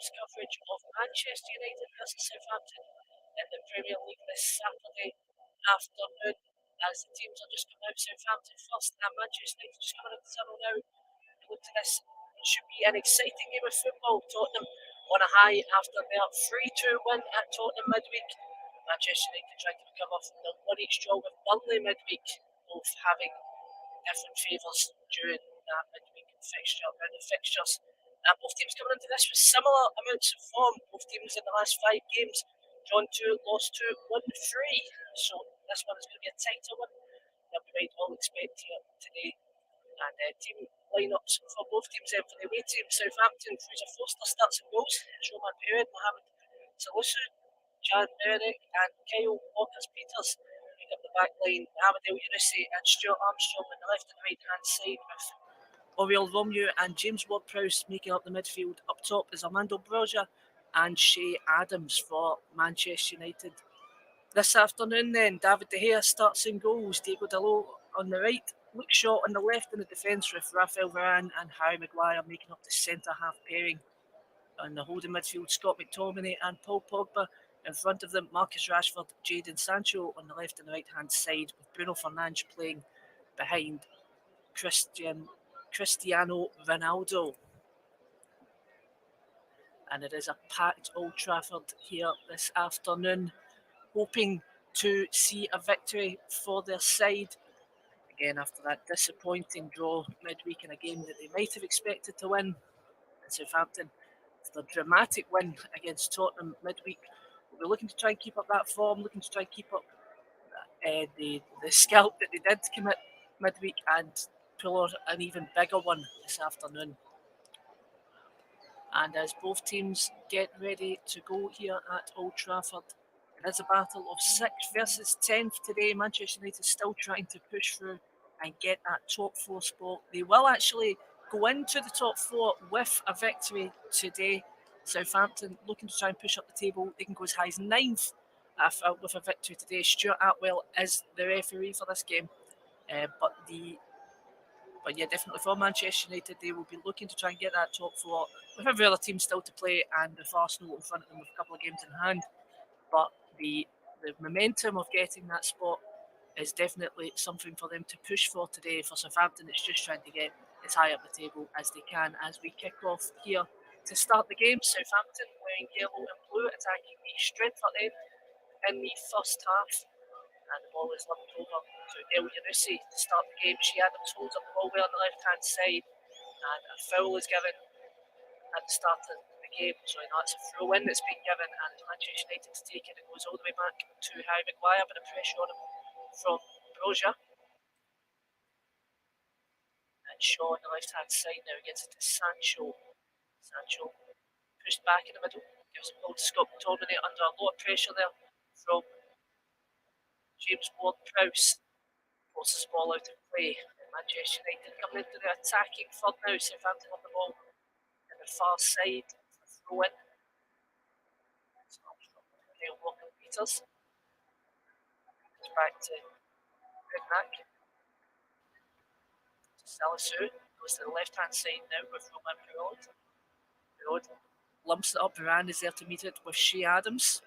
Games coverage of Manchester United versus Southampton in the Premier League this Saturday afternoon, as the teams are just coming out. Southampton first and Manchester United just coming into tunnel now. Look to this, it should be an exciting game of football. Tottenham on a high after their 3-2 win at Tottenham midweek. Manchester United trying to recover from the 1-each draw with Burnley midweek, both having different favours during that midweek fixture, round of fixtures. And both teams coming into this with similar amounts of form. Both teams in the last 5 games, drawn 2, lost 2, won 3. So this one is going to be a tighter one than we might all expect here today. And team lineups for both teams. For the away team, Southampton, Fraser Forster starts in goals. Roman Perez, Mohamed Salisu, Jan Merrick, and Kyle Walker-Peters make up the back line. Mohamed El Yunusi and Stuart Armstrong on the left and right hand side, with Oriol Romeu and James Ward-Prowse making up the midfield. Up top is Armando Broja and Shea Adams for Manchester United. This afternoon then, David De Gea starts in goals, Diego Dalot on the right, Luke Shaw on the left in the defence, with Raphael Varane and Harry Maguire making up the centre-half pairing. On the holding midfield, Scott McTominay and Paul Pogba. In front of them, Marcus Rashford, Jadon Sancho on the left and right hand side, with Bruno Fernandes playing behind Cristiano Ronaldo. And it is a packed Old Trafford here this afternoon, hoping to see a victory for their side. Again, after that disappointing draw midweek in a game that they might have expected to win. And Southampton, the dramatic win against Tottenham midweek, will be looking to try and keep up that form, looking to try and keep up the scalp that they did commit midweek, and pull out an even bigger one this afternoon. And as both teams get ready to go here at Old Trafford, it is a battle of 6th versus 10th today. Manchester United still trying to push through and get that top 4 spot. They will actually go into the top 4 with a victory today. Southampton looking to try and push up the table. They can go as high as 9th with a victory today. Stuart Atwell is the referee for this game. But yeah, definitely for Manchester United, they will be looking to try and get that top 4 with every other team still to play, and with Arsenal in front of them with a couple of games in hand. But the momentum of getting that spot is definitely something for them to push for today. For Southampton, it's just trying to get as high up the table as they can as we kick off here to start the game. Southampton wearing yellow and blue, attacking the Stretford end in the first half. And the ball is lumped over to El Yunusi to start the game. Shea Adams holds up the ball well on the left-hand side, and a foul is given at the start of the game. So that's a throw-in that's been given, and Manchester United to take it. It goes all the way back to Harry Maguire, but a pressure on him from Broja. And Shaw on the left-hand side now gets it to Sancho. Sancho pushed back in the middle, gives the ball to Scott McTominay under a lot of pressure there from James Ward-Prowse. Forces the ball out of play. Manchester United coming into the attacking third now. Southampton on the ball in the far side. Throw in. It's not from Kyle Walker-Peters. It's back to Goodnack. Salisu goes to the left hand side now with Roman Perez. Perez lumps it up. Varane is there to meet it with Shea Adams.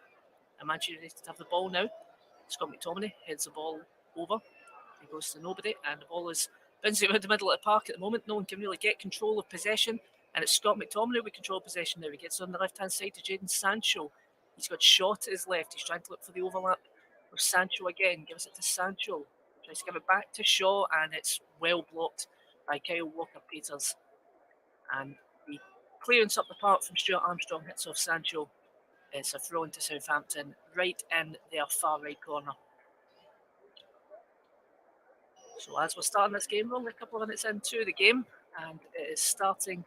And Manchester United have the ball now. Scott McTominay heads the ball over. He goes to nobody, and the ball is bouncing around the middle of the park at the moment. No one can really get control of possession, and it's Scott McTominay with control of possession now. He gets on the left hand side to Jadon Sancho. He's got Shaw to his left. He's trying to look for the overlap with Sancho again. Gives it to Sancho. Tries to give it back to Shaw, and it's well blocked by Kyle Walker-Peters. And the clearance up the park from Stuart Armstrong hits off Sancho. It's a throw into Southampton right in their far right corner. So as we're starting this game, we're only a couple of minutes into the game, and it is starting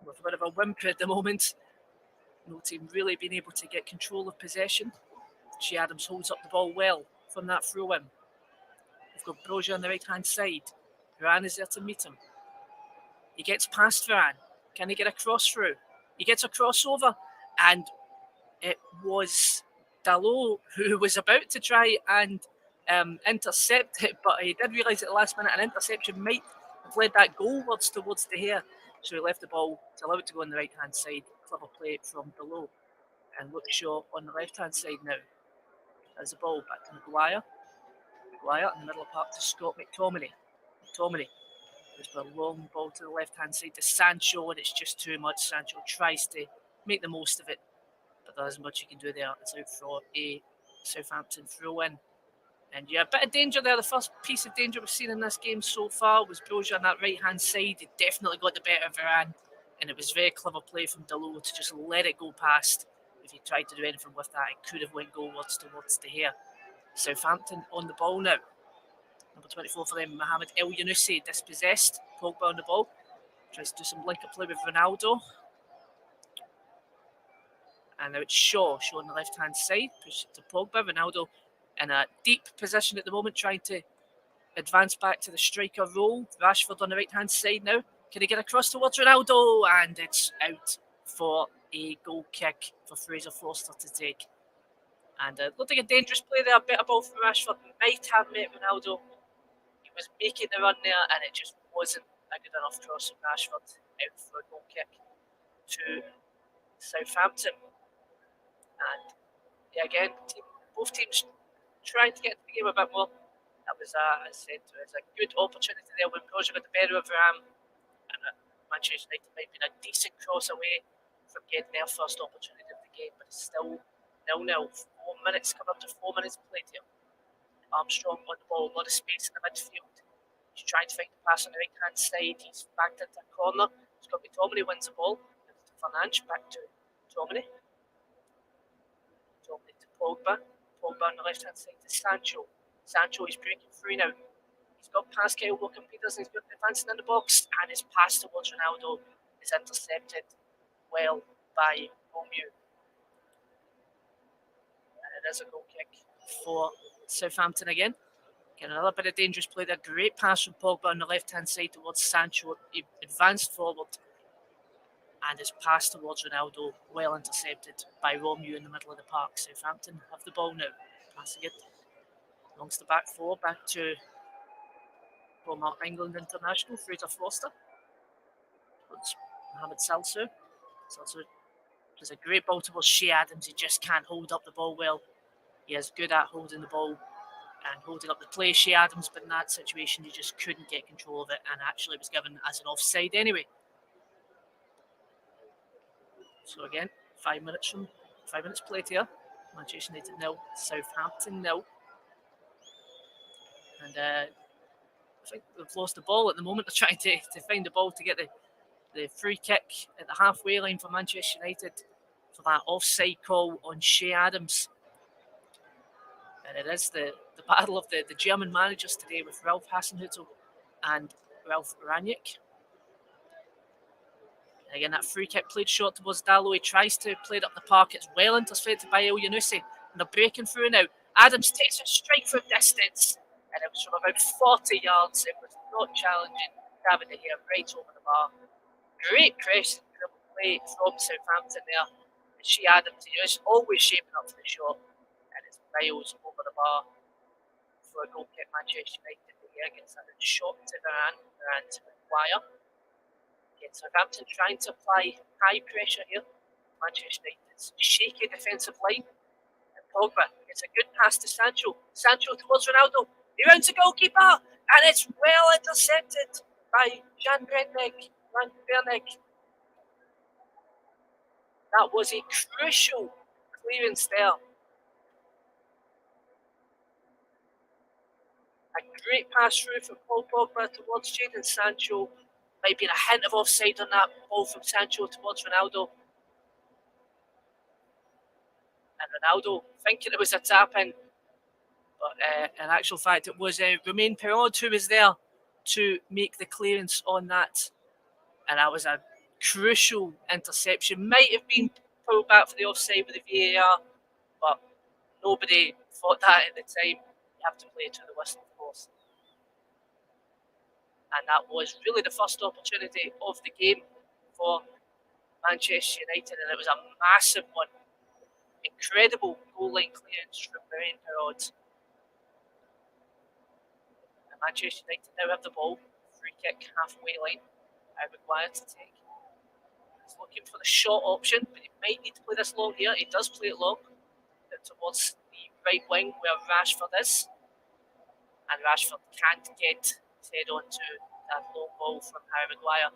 with a bit of a whimper at the moment. No team really being able to get control of possession. Shea Adams holds up the ball well from that throw-in. We've got Broja on the right-hand side. Varane is there to meet him. He gets past Varane. Can he get a cross through? He gets a crossover, and it was Dalot who was about to try and intercept it, but he did realise at the last minute an interception might have led that goalwards towards De Gea, so he left the ball to allow it to go on the right hand side. clever play from below. And Luke Shaw on the left-hand side now. There's the ball back to Maguire. Maguire in the middle of the park to Scott McTominay. McTominay goes for a long ball to the left-hand side to Sancho, and it's just too much. Sancho tries to make the most of it, but there isn't much you can do there. It's out for a Southampton throw-in. And yeah, a bit of danger there. The first piece of danger we've seen in this game so far was Broja on that right-hand side. He definitely got the better of Varane, and it was very clever play from Dalot to just let it go past. If he tried to do anything with that, it could have went goalwards towards De Gea. Southampton on the ball now. Number 24 for them, Mohamed El Younousi, dispossessed. Pogba on the ball. Tries to do some link-up play with Ronaldo. And now it's Shaw on the left-hand side. Push it to Pogba. Ronaldo in a deep position at the moment, trying to advance back to the striker role. Rashford on the right-hand side now. Can he get across towards Ronaldo? And it's out for a goal kick for Fraser Forster to take. And looked like a dangerous play there. A bit of ball from Rashford. Might have met Ronaldo. He was making the run there, and it just wasn't a good enough cross from Rashford. Out for a goal kick to Southampton. And yeah, again, both teams trying to get to the game a bit more. That was, as I said, it was a good opportunity there when Broja got the better of Varane, and Manchester United might have been a decent cross away from getting their first opportunity of the game, but it's still 0-0. 4 minutes, coming up to 4 minutes played here. Armstrong on the ball, a lot of space in the midfield. He's trying to find the pass on the right hand side. He's backed into a corner. Scott McTominay wins the ball. Fernandes back to McTominay. McTominay to Pogba. Pogba on the left hand side to Sancho. Sancho is breaking through now. He's got past Kyle Walker-Peters and he's got advancing in the box, and his pass towards Ronaldo is intercepted well by Romeu. And it is a goal kick for Southampton again. Getting another bit of dangerous play there. Great pass from Pogba on the left-hand side towards Sancho. He advanced forward, and his pass towards Ronaldo well intercepted by Romeu in the middle of the park. Southampton have the ball now. Passing it amongst the back four, back to former England international Fraser Forster. It's Mohamed Salsu. Salsu does a great ball towards Shea Adams. He just can't hold up the ball well. He is good at holding the ball and holding up the play, Shea Adams, but in that situation he just couldn't get control of it, and actually was given as an offside anyway. So again, 5 minutes played here. Manchester United 0, Southampton 0. And I think they've lost the ball at the moment. They're trying to find the ball to get the free kick at the halfway line for Manchester United for that offside call on Shea Adams. And it is the battle of the German managers today with Ralf Hasenhüttl and Ralf Rangnick. And again, that free kick played short towards Dalot. He tries to play it up the park. It's well intercepted by El Younousi. And they're breaking through now. Adams takes it straight from distance. And it was from about 40 yards. It was not challenging. David De Gea right over the bar. Great press play from Southampton there. And Shea Adams, he is always shaping up for the shot. And it's miles over the bar for a goal kick. Manchester United. De Gea gets that shot to Varane. Varane to Maguire. Again, Southampton trying to apply high pressure here. Manchester United's shaky defensive line. And Pogba gets a good pass to Sancho. Sancho towards Ronaldo. He rounds the goalkeeper, and it's well intercepted by Jan Bernick. That was a crucial clearance there. A great pass through from Paul Pogba towards Jadon Sancho. Might be a hint of offside on that ball from Sancho towards Ronaldo. And Ronaldo thinking it was a tap-in. But in actual fact, it was Romain Perraud who was there to make the clearance on that. And that was a crucial interception. Might have been pulled back for the offside with the VAR, but nobody thought that at the time. You have to play to the whistle, of course. And that was really the first opportunity of the game for Manchester United, and it was a massive one. Incredible goal line clearance from Romain Perraud. Manchester United now have the ball. Free kick halfway line. Maguire to take. He's looking for the short option, but he might need to play this long here. He does play it long towards the right wing where Rashford is. And Rashford can't get his head onto that long ball from Harry Maguire.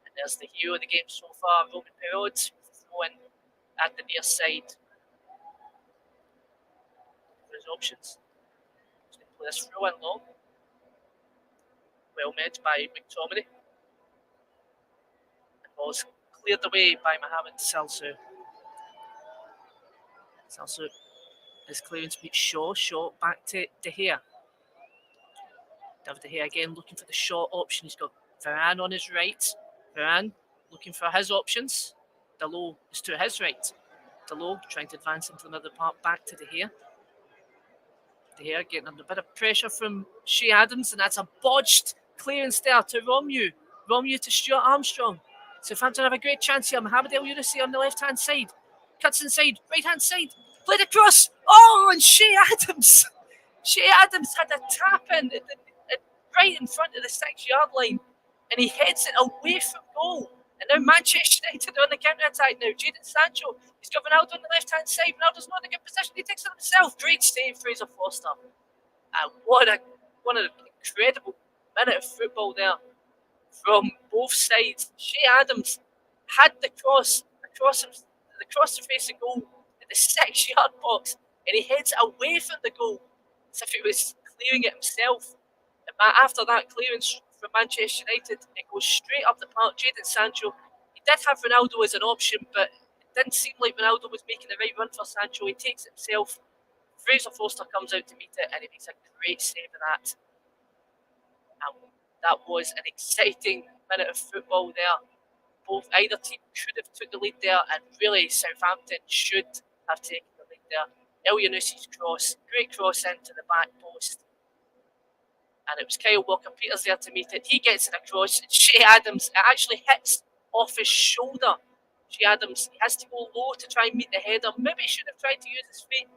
And there's the hero of the game so far, Roman Perraud, throwing at the near side for his options. He's going to play this throw in long. Well met by McTominay. And ball's cleared away by Mohamed Salsu. Salsu is clearing to meet Shaw. Shaw back to De Gea. David De Gea again looking for the short option. He's got Varane on his right. Varane looking for his options. Dalot is to his right. Dalot trying to advance into the middle of the park back to De Gea. De Gea getting under a bit of pressure from Shea Adams, and that's a bodged clearance there to Romeu. Romeu to Stuart Armstrong. Southampton have a great chance here. Mohamed El Younussi on the left hand side. Cuts inside, right hand side. Played across. Oh, and Shea Adams. Shea Adams had a tap in right in front of the 6-yard line, and he heads it away from goal. And now Manchester United on the counter attack now. Jadon Sancho, he's got Ronaldo on the left hand side. Ronaldo's not in a good position. He takes it himself. Great save, Fraser Forster. And what an incredible minute of football there from both sides. Shea Adams had the cross across the face of goal in the 6-yard box, and he heads away from the goal as if he was clearing it himself. And after that clearance from Manchester United, it goes straight up the park. Jadon Sancho, he did have Ronaldo as an option, but it didn't seem like Ronaldo was making the right run for Sancho. He takes it himself. Fraser Forster comes out to meet it, and he makes a great save of that. And that was an exciting minute of football there. Either team could have took the lead there, and really Southampton should have taken the lead there. El Younussi's cross, great cross into the back post. And it was Kyle Walker-Peters there to meet it. He gets it across. And Shea Adams, it actually hits off his shoulder. Shea Adams, he has to go low to try and meet the header. Maybe he should have tried to use his feet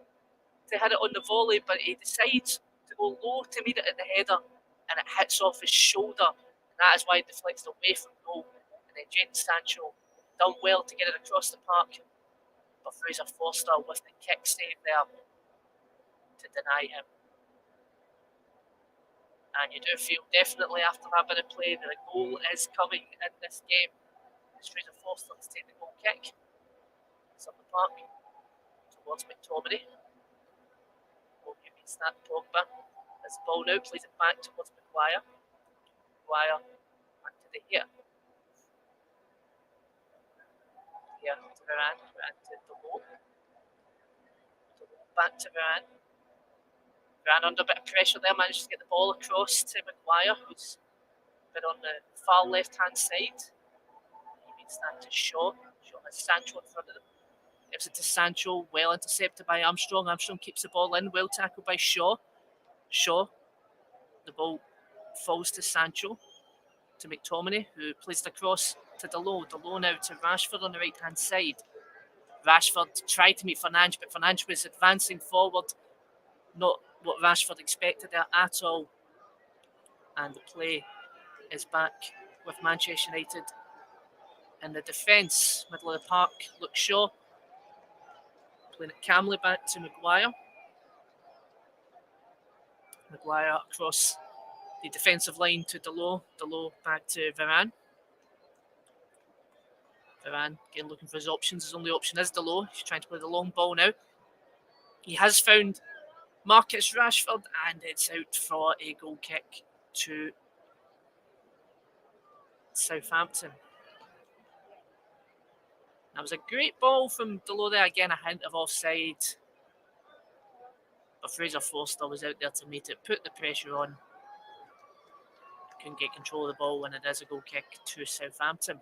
to hit it on the volley, but he decides to go low to meet it at the header, and it hits off his shoulder. And that is why it deflects away from goal. And then Jadon Sancho done well to get it across the park, but Fraser Forster with the kick save there to deny him. And you do feel definitely after that bit of play that a goal is coming in this game. It's Fraser Forster to take the goal kick. It's up the park towards McTominay. Romeu meets that Pogba. As the ball now plays it back towards Maguire. Maguire back to De Gea. Here to Varane. Varane to Dalot. Back to Varane. Varane under a bit of pressure there, managed to get the ball across to Maguire, who's been on the far left-hand side. He meets that to Shaw. Shaw has Sancho in front of them. Gives it to Sancho, well intercepted by Armstrong. Armstrong keeps the ball in, well tackled by Shaw. Shaw, the ball falls to Sancho, to McTominay, who plays the cross to Dalot. Dalot now to Rashford on the right-hand side. Rashford tried to meet Fernandes, but Fernandes was advancing forward. Not what Rashford expected there at all. And the play is back with Manchester United in the defence. Middle of the park, Luke Shaw. Playing it calmly back to Maguire. Maguire across the defensive line to Dalot. Dalot back to Varane. Varane again looking for his options. His only option is Dalot. He's trying to play the long ball now. He has found Marcus Rashford, and it's out for a goal kick to Southampton. That was a great ball from Dalot there. Again, a hint of offside. But Fraser Forster was out there to meet it, put the pressure on. Couldn't get control of the ball, and it is a goal kick to Southampton.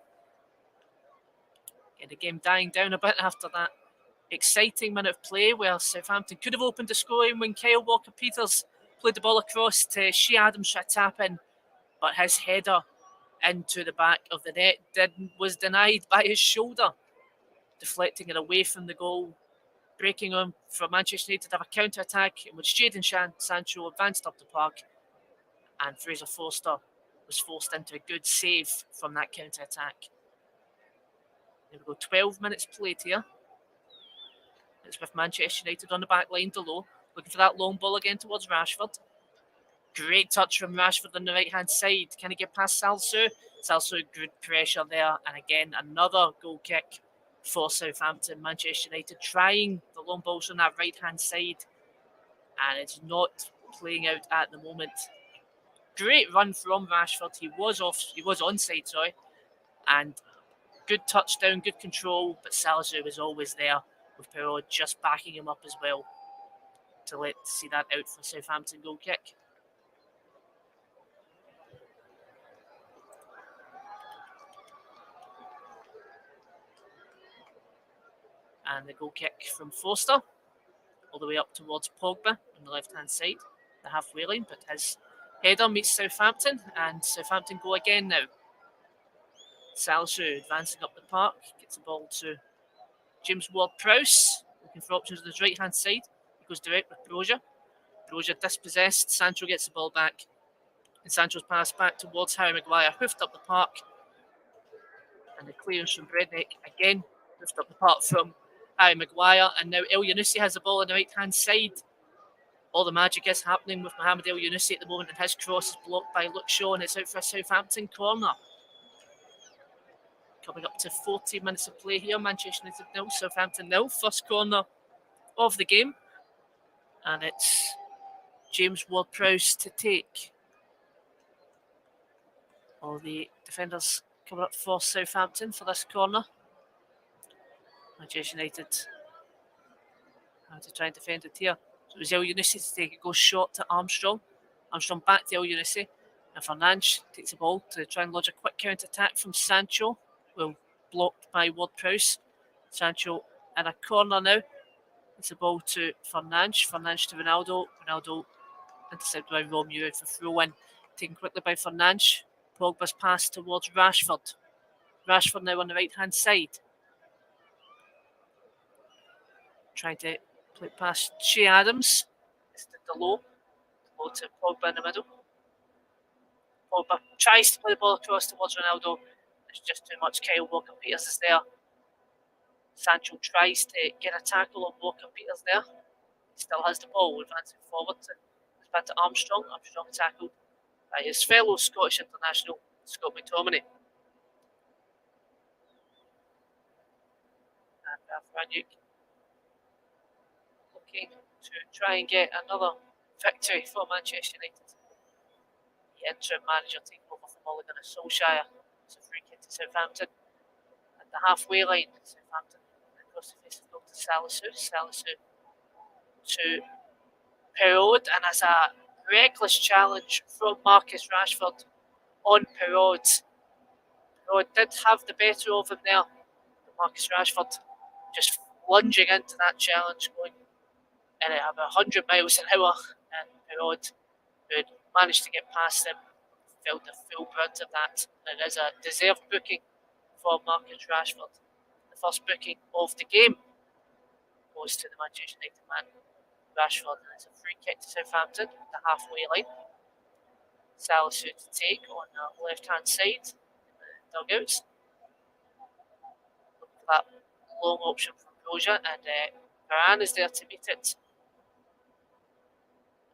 Again, the game dying down a bit after that exciting minute of play where Southampton could have opened the scoring when Kyle Walker-Peters played the ball across to Shea Adams for a tap in, but his header into the back of the net was denied by his shoulder, deflecting it away from the goal. Breaking on for Manchester United to have a counter-attack in which Jadon Sancho advanced up the park, and Fraser Forster was forced into a good save from that counter-attack. There we go, 12 minutes played here. It's with Manchester United on the back line, Delo, looking for that long ball again towards Rashford. Great touch from Rashford on the right-hand side. Can he get past Salsu? Salsu, good pressure there. And again, another goal kick for Southampton. Manchester United trying the long balls on that right-hand side. And it's not playing out at the moment. Great run from Rashford. He was onside, sorry. And good touchdown, good control. But Salsu was always there with Perraud just backing him up as well to see that out for Southampton goal kick. And the goal kick from Foster, all the way up towards Pogba on the left-hand side, the halfway line, but his header meets Southampton, and Southampton go again now. Salsu advancing up the park, gets the ball to James Ward-Prowse, looking for options on his right-hand side. He goes direct with Broja. Broja dispossessed, Sancho gets the ball back, and Sancho's pass back towards Harry Maguire, hoofed up the park, and the clearance from Brednik again, hoofed up the park from Harry Maguire, and now El Yunusi has the ball on the right-hand side. All the magic is happening with Mohamed El Yunusi at the moment, and his cross is blocked by Luke Shaw, and it's out for a Southampton corner. Coming up to 40 minutes of play here, Manchester United 0, Southampton 0. First corner of the game, and it's James Ward-Prowse to take. All the defenders coming up for Southampton for this corner. Manchester United have to try and defend it here. So it was El Yunusi to take it, goes short to Armstrong. Armstrong back to El Yunusi. And Fernandes takes the ball to try and lodge a quick counter attack from Sancho. Well, blocked by Ward-Prowse. Sancho in a corner now. It's the ball to Fernandes. Fernandes to Ronaldo. Ronaldo intercepted by Romeo for throw-in. Taken quickly by Fernandes. Pogba's pass towards Rashford. Rashford now on the right-hand side. Trying to play past Che Adams. It's to Delo. Delo to Pogba in the middle. Pogba tries to play the ball across towards Ronaldo. There's just too much. Kyle Walker-Peters is there. Sancho tries to get a tackle on Walker-Peters there. He still has the ball, advancing forward to Armstrong. Armstrong tackled by his fellow Scottish international, Scott McTominay. And Raniuk looking to try and get another victory for Manchester United. The interim manager taking over from Ole Gunnar Solskjaer. It's a free kick to Southampton. At the halfway line, Southampton across the face of goal to Salisu. Salisu to Perraud, and as a reckless challenge from Marcus Rashford on Perraud. Perraud did have the better of him there, but Marcus Rashford just lunging into that challenge, going in at about 100 miles an hour, and Perraud, who had managed to get past him, felt the full brunt of that. And it is a deserved booking for Marcus Rashford. The first booking of the game goes to the Manchester United man, Rashford, and it's a free kick to Southampton at the halfway line. Salisu to take on the left-hand side in the dugouts. Looking for that long option from Broja, and Varane is there to meet it.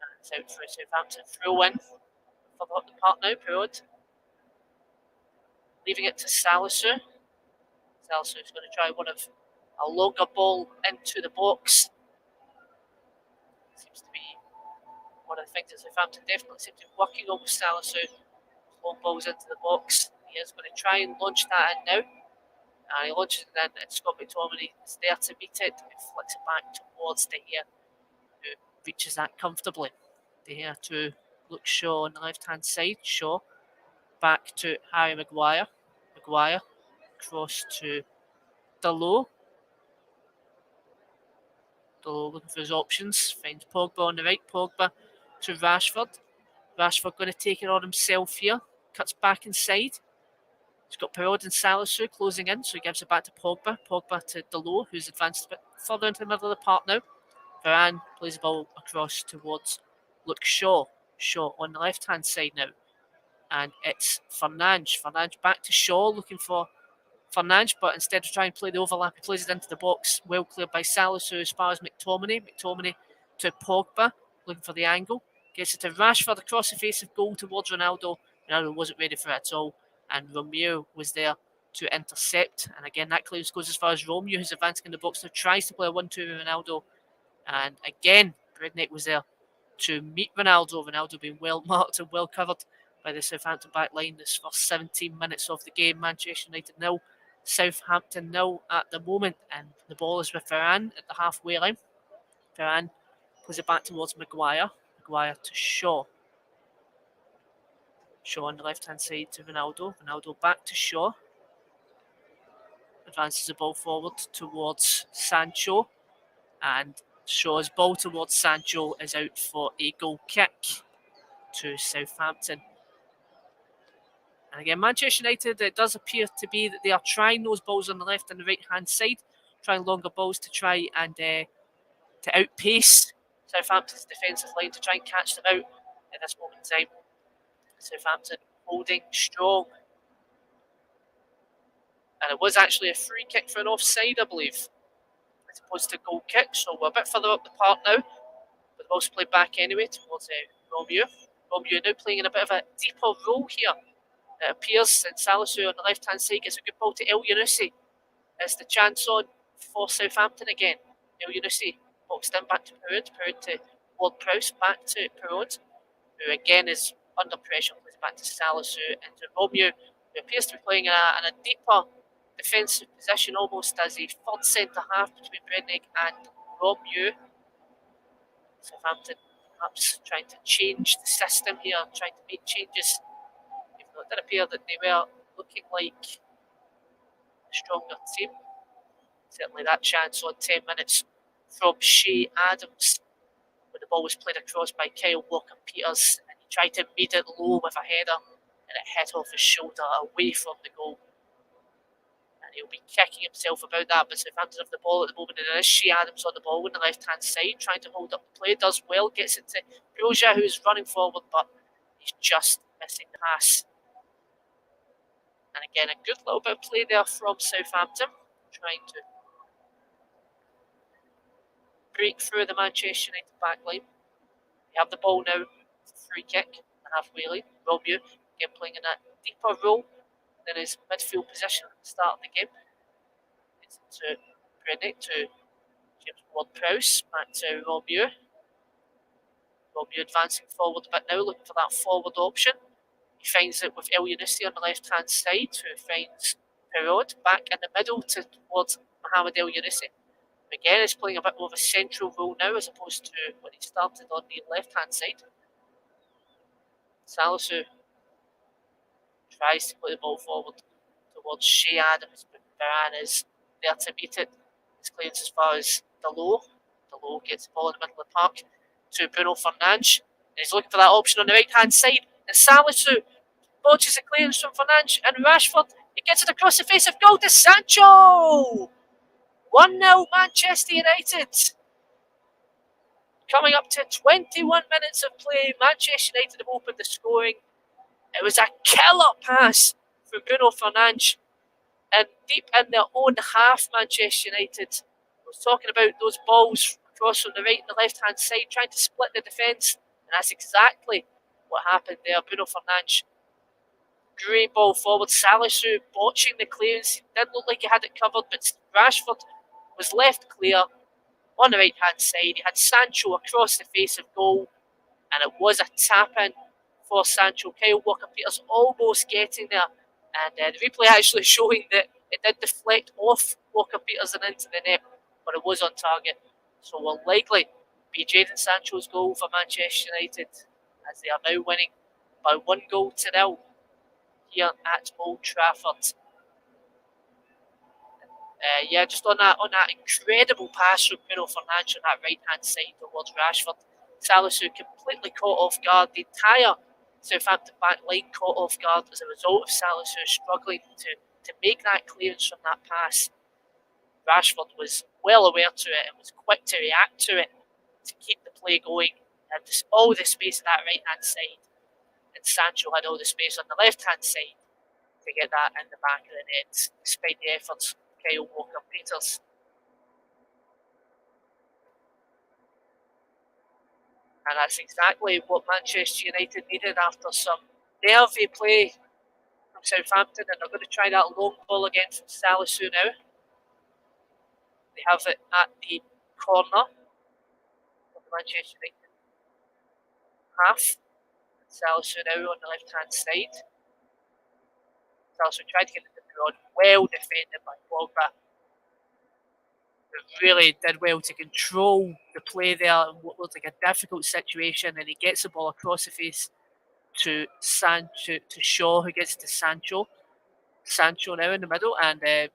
And it's out for a Southampton throw-in. Further up the park now, Perraud. Leaving it to Salisu. Salisu is going to try a longer ball into the box. Seems to be one of the things that Southampton definitely seem to be working on with Salisu. Long balls into the box. He is going to try and launch that in now. And he launches it in, and Scott McTominay is there to meet it. He flicks it back towards De Gea, who reaches that comfortably. De Gea to Luke Shaw on the left-hand side. Shaw back to Harry Maguire. Maguire cross to Delo. Delo looking for his options. Finds Pogba on the right. Pogba to Rashford. Rashford going to take it on himself here. Cuts back inside. He's got Perraud and Salisu closing in, so he gives it back to Pogba. Pogba to Delo, who's advanced a bit further into the middle of the park now. Varane plays the ball across towards Luke Shaw. Shaw on the left-hand side now. And it's Fernandes. Fernandes back to Shaw, looking for Fernandes, but instead of trying to play the overlap, he plays it into the box. Well cleared by Salisu as far as McTominay. McTominay to Pogba, looking for the angle. Gets it to Rashford across the face of goal towards Ronaldo. Ronaldo wasn't ready for it at all, and Romeo was there to intercept. And again, that clearance goes as far as Romeo, who's advancing in the box now, tries to play a 1-2 with Ronaldo. And again, Brednik was there to meet Ronaldo. Ronaldo being well marked and well covered by the Southampton back line this first 17 minutes of the game. Manchester United 0, Southampton 0 at the moment. And the ball is with Varane at the halfway line. Varane plays it back towards Maguire. Maguire to Shaw. Shaw on the left hand side to Ronaldo. Ronaldo back to Shaw. Advances the ball forward towards Sancho. And Shaw's ball towards Sancho is out for a goal kick to Southampton. And again, Manchester United, it does appear to be that they are trying those balls on the left and the right hand side, trying longer balls to try and to outpace Southampton's defensive line, to try and catch them out at this moment in time. Southampton holding strong. And it was actually a free kick for an offside, I believe, as opposed to a goal kick. So we're a bit further up the park now, but the ball's played back anyway towards Romeo. Romeo now playing in a bit of a deeper role here. It appears, and Salisu on the left hand side gets a good ball to El Yunusi. As the chance on for Southampton again. El Yunusi boxed in back to Perraud. Perraud to Ward-Prowse, back to Perraud, who again is under pressure. Plays back to Salisu and to Romeo, who appears to be playing in a deeper defensive position, almost as a third centre half between Brednik and Romeo. Southampton perhaps trying to change the system here, trying to make changes. Even though it did appear that they were looking like a stronger team. Certainly that chance on 10 minutes from Shea Adams, when the ball was played across by Kyle Walker-Peters, and he tried to meet it low with a header, and it hit off his shoulder away from the goal. And he'll be kicking himself about that, but Southampton have the ball at the moment, and there is Shea Adams on the ball on the left-hand side, trying to hold up the play, does well, gets it to Broja, who's running forward, but he's just missing the pass. And again, a good little bit of play there from Southampton, trying to break through the Manchester United back line. We have the ball now, free kick, the halfway line. Romeo, again playing in that deeper role than his midfield position at the start of the game. It's to Brednik, to James Ward-Prowse, back to Romeo. Romeo advancing forward a bit now, looking for that forward option. He finds it with El Yunusi on the left hand side, who finds Perraud back in the middle towards Mohamed El Yunusi. Again, is playing a bit more of a central role now as opposed to when he started on the left hand side. Salisu tries to play the ball forward towards Shea Adams, but Varane is there to meet it. It's clearance as far as Dalot. Dalot gets the ball in the middle of the park to Bruno Fernandes. And he's looking for that option on the right hand side. And Salisu dodges a clearance from Fernandes and Rashford. He gets it across the face of goal to Sancho! 1-0 Manchester United. Coming up to 21 minutes of play, Manchester United have opened the scoring. It was a killer pass from Bruno Fernandes, and deep in their own half, Manchester United was talking about those balls across from the right and the left hand side, trying to split the defence, and that's exactly what happened there. Bruno Fernandes, great ball forward. Salisu botching the clearance. It didn't look like he had it covered, but Rashford was left clear on the right hand side. He had Sancho across the face of goal, and it was a tap in for Sancho. Kyle Walker-Peters almost getting there, and the replay actually showing that it did deflect off Walker-Peters and into the net, but it was on target. So will likely be Jadon Sancho's goal for Manchester United, as they are now winning by 1-0 here at Old Trafford. Just on that incredible pass from Bruno Fernandes on that right hand side towards Rashford. Salisu completely caught off guard. The entire Southampton back line caught off guard as a result of Salisu struggling to make that clearance from that pass. Rashford was well aware to it and was quick to react to it to keep the play going. Had all the space on that right hand side, and Sancho had all the space on the left hand side to get that in the back of the net, despite the efforts of Kyle Walker-Peters. And that's exactly what Manchester United needed after some nervy play from Southampton, and they're going to try that long ball again from Salisu now. They have it at the corner of the Manchester United half. Salisu now on the left-hand side. Salisu tried to get it to the rod, well defended by Pogba. Really did well to control the play there in what looked like a difficult situation, and he gets the ball across the face to Shaw, who gets to Sancho. Sancho now in the middle, and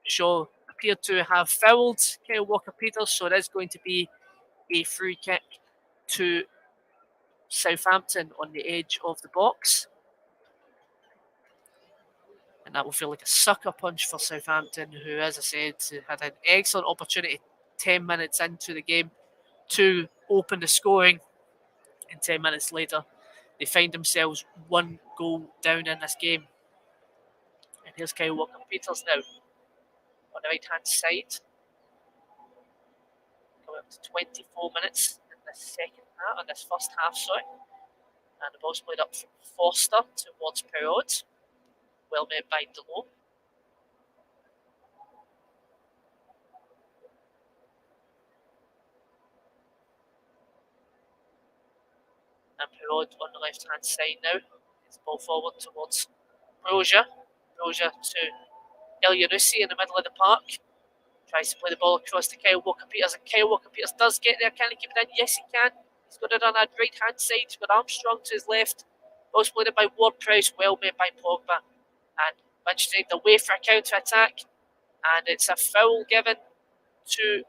Shaw appeared to have fouled Kyle Walker-Peters, so it is going to be a free kick to Southampton on the edge of the box. And that will feel like a sucker punch for Southampton, who, as I said, had an excellent opportunity 10 minutes into the game to open the scoring. And 10 minutes later, they find themselves one goal down in this game. And here's Kyle Walker-Peters now on the right-hand side. Coming up to 24 minutes in this first half, And the ball's played up from Foster towards Perraud. Well made by Delot. And Perraud on the left-hand side now. Gets the ball forward towards Broja. Broja to Elyounoussi in the middle of the park. Tries to play the ball across to Kyle Walker-Peters, and Kyle Walker-Peters does get there. Can he keep it in? Yes, he can. He's got it on that right-hand side. He's got Armstrong to his left. Ball's played by Ward-Prowse, well made by Pogba. And Manchester United away for a counter-attack. And it's a foul given to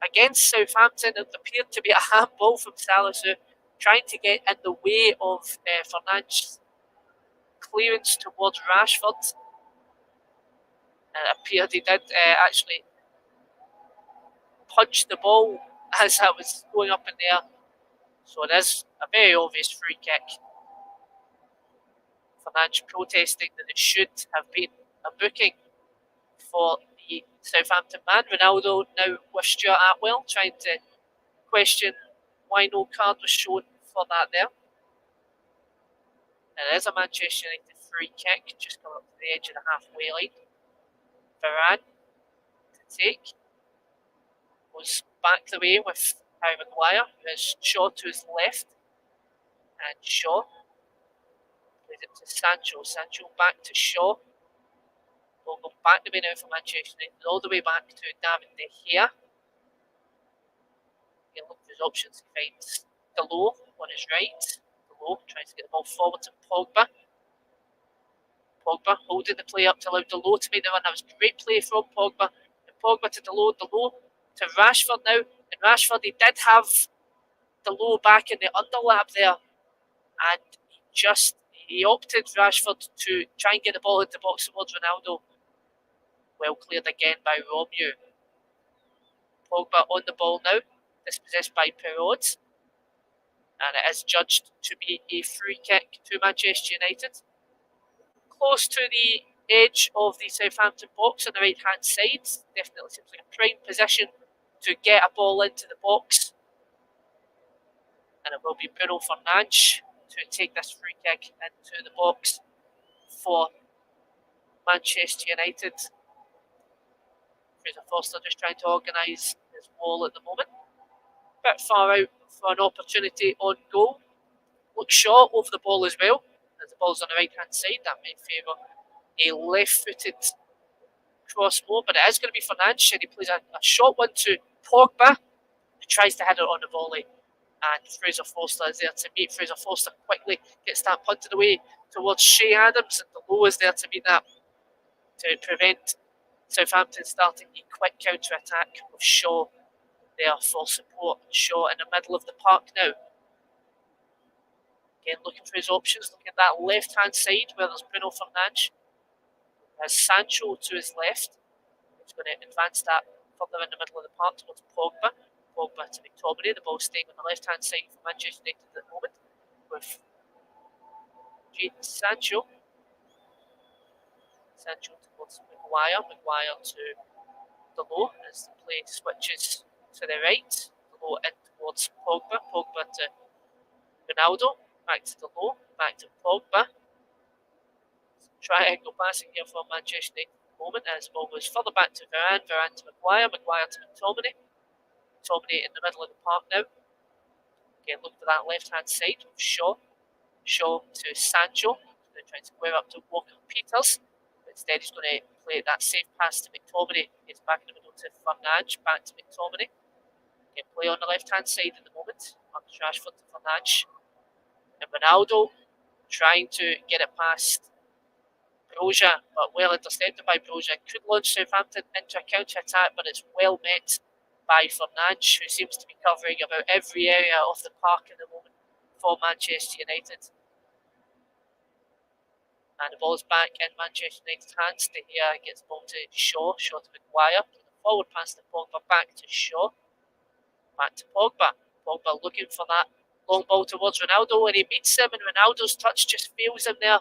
against Southampton. It appeared to be a handball from Salisu, trying to get in the way of Fernandes' clearance towards Rashford. And it appeared he did actually punch the ball as that was going up in the air. So it is a very obvious free kick. Fernandes protesting that it should have been a booking for the Southampton man. Ronaldo now with Stuart Atwell trying to question why no card was shown for that there. And it is a Manchester United free kick, just coming up to the edge of the halfway line. Varane to take. Goes back the way with Harry Maguire, who has Shaw to his left. And Shaw plays it to Sancho. Sancho back to Shaw. We'll go back the way now for Manchester United, all the way back to David De Gea. He'll look for his options. He finds Delot on his right. Delot tries to get the ball forward to Pogba. Pogba holding the play up to allow Delot to make the run. That was great play from Pogba. And Pogba to Delot. Delot to Rashford now. And Rashford, he did have Delot back in the underlap there. And he opted Rashford to try and get the ball into the box towards Ronaldo. Well cleared again by Romeu. Pogba on the ball now. Dispossessed by Perraud. And it is judged to be a free kick to Manchester United. Close to the edge of the Southampton box on the right hand side. Definitely seems like a prime position to get a ball into the box. And it will be Bruno Fernandes to take this free kick into the box for Manchester United. Fraser Forster just trying to organise his wall at the moment. Bit far out for an opportunity on goal. Looks short over the ball as well. As the ball's on the right hand side, that may favour a left-footed cross more, but it is going to be Fernandes, and he plays a short one to Pogba, who tries to hit it on the volley. And Fraser Forster is there to meet. Fraser Forster quickly gets that punted away towards Shea Adams, and Delot is there to meet that to prevent Southampton starting a quick counter-attack with Shaw there for support. Shaw in the middle of the park now. Again, looking for his options, looking at that left-hand side where there's Bruno Fernandes. Has Sancho to his left. He's going to advance that further in the middle of the park towards Pogba. Pogba to McTominay. The ball staying on the left-hand side for Manchester United at the moment with Jadon Sancho. Sancho towards Maguire. Maguire to the low as the play switches to the right. The low in towards Pogba. Pogba to Ronaldo. Back to the low. Back to Pogba. Triangle passing here for Manchester United at the moment as the ball goes further back to Varane. Varane to Maguire. Maguire to McTominay. McTominay in the middle of the park now. Again, look for that left hand side of Shaw. Shaw to Sancho. They're trying to square up to Walker Peters. Instead, he's going to play that safe pass to McTominay. It's back in the middle to Fernandes. Back to McTominay. Again, play on the left hand side at the moment. Marcus Rashford to Fernandes. And Ronaldo trying to get it past Broja, but well intercepted by Broja. Could launch Southampton into a counter attack, but it's well met by Fernandes, who seems to be covering about every area of the park at the moment for Manchester United. And the ball's back in Manchester United's hands. De Gea gets the ball to Shaw. Shaw to Maguire. Forward pass to Pogba. Back to Shaw. Back to Pogba. Pogba looking for that long ball towards Ronaldo, and he meets him, and Ronaldo's touch just fails him there.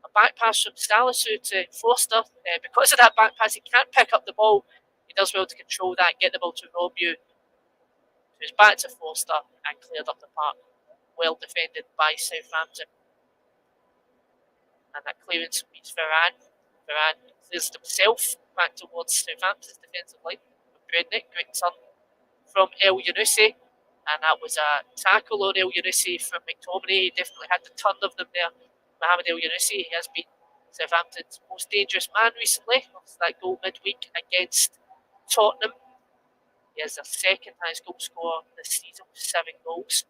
A back pass from Salisu to Foster. Because of that back pass, he can't pick up the ball. He does well to control that, get the ball to Robiu, who's back to Foster and cleared up the park. Well defended by Southampton. And that clearance beats Varane. Varane clears himself back towards Southampton's defensive line. Brednik, great turn from El Yunusi. And that was a tackle on El Yunusi from McTominay. He definitely had the turn of them there. Mohamed El Yunusi, he has been Southampton's most dangerous man recently. After that goal midweek against Tottenham. He is their second highest goal scorer this season with 7 goals.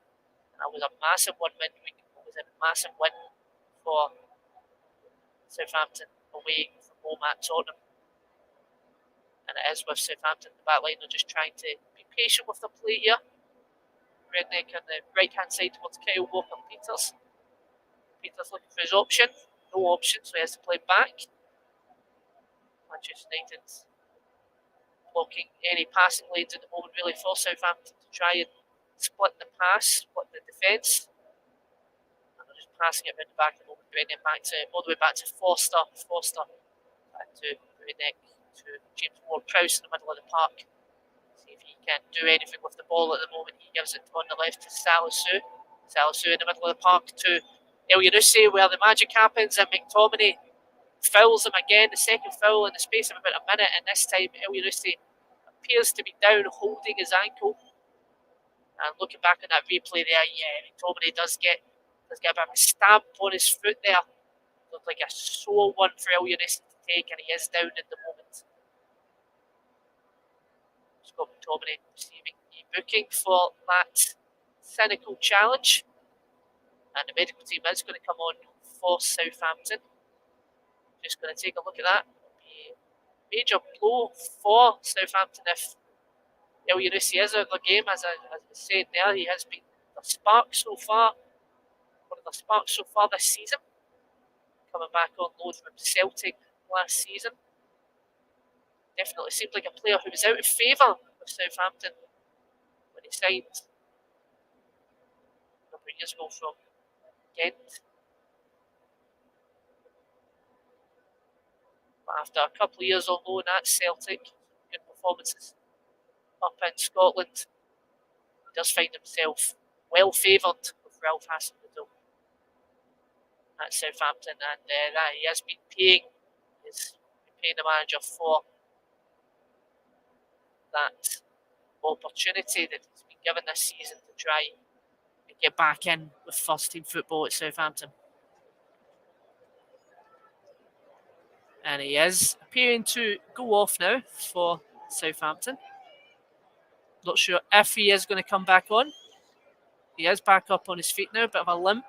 And that was a massive one midweek. It was a massive win for Southampton away from home at Tottenham. And it is with Southampton in the back line. They're just trying to be patient with the play here. Redknapp on the right hand side towards Kyle Walker Peters. Peters looking for his option. No option, so he has to play back. Manchester United blocking any passing lanes at the moment, really, for Southampton to try and split the pass, split the defence. And they're just passing it around the back at the moment. Brennan back to all the way back to Foster. Foster back to Brennan to James Ward-Prowse in the middle of the park. See if he can do anything with the ball at the moment. He gives it on the left to Salisu. Salisu in the middle of the park to El Yunusi, where the magic happens, and McTominay fouls him again. The second foul in the space of about a minute, and this time El Yunusi appears to be down, holding his ankle. And looking back on that replay there, yeah, McTominay does get a bit of a stamp on his foot there. Looked like a sore one for El Yunusi to take, and he is down at the moment. Scott McTominay receiving a booking for that cynical challenge. And the medical team is going to come on for Southampton. Just going to take a look at that. It'll be a major blow for Southampton if El Yunusi is out of the game. As I was saying there, he has been the spark so far. One of the sparks so far this season. Coming back on loan from Celtic last season. Definitely seemed like a player who was out of favour with Southampton when he signed a number of years ago from Ghent. But after a couple of years on loan at Celtic, good performances up in Scotland, he does find himself well favoured with Ralph Hasenhüttl at Southampton, and that he has been paying the manager for that opportunity that he's been given this season to try and get back in with first team football at Southampton. And he is appearing to go off now for Southampton. Not sure if he is going to come back on. He is back up on his feet now, bit of a limp.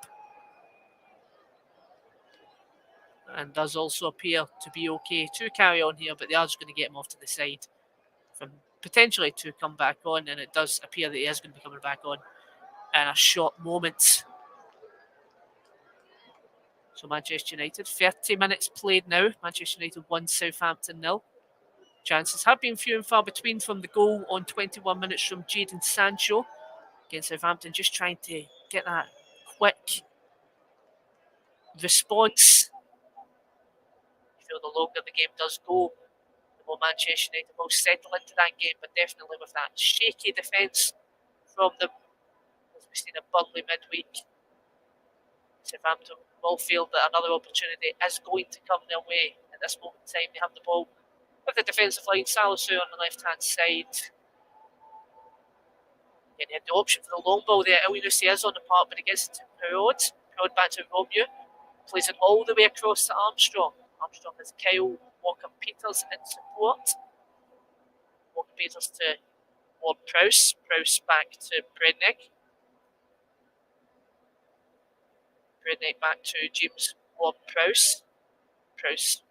And does also appear to be okay to carry on here, but they are just going to get him off to the side from potentially to come back on, and it does appear that he is going to be coming back on in a short moment. So Manchester United, 30 minutes played now. Manchester United 1, Southampton 0. Chances have been few and far between from the goal on 21 minutes from Jadon Sancho against Southampton, just trying to get that quick response. the longer the game does go, the more Manchester United will settle into that game, but definitely with that shaky defence from them, as we've seen at Burnley midweek, Southampton will feel that another opportunity is going to come their way at this moment in time. They have the ball with the defensive line, Salisu on the left hand side. And he had the option for the long ball there. Elyounoussi is on the park, but he gets it to Perraud. Perraud back to Romeo. Plays it all the way across to Armstrong. Armstrong has Kyle Walker-Peters in support. Walker-Peters to Ward-Prowse. Prowse back to Brednik. Brednik back to James Ward-Prowse. Prowse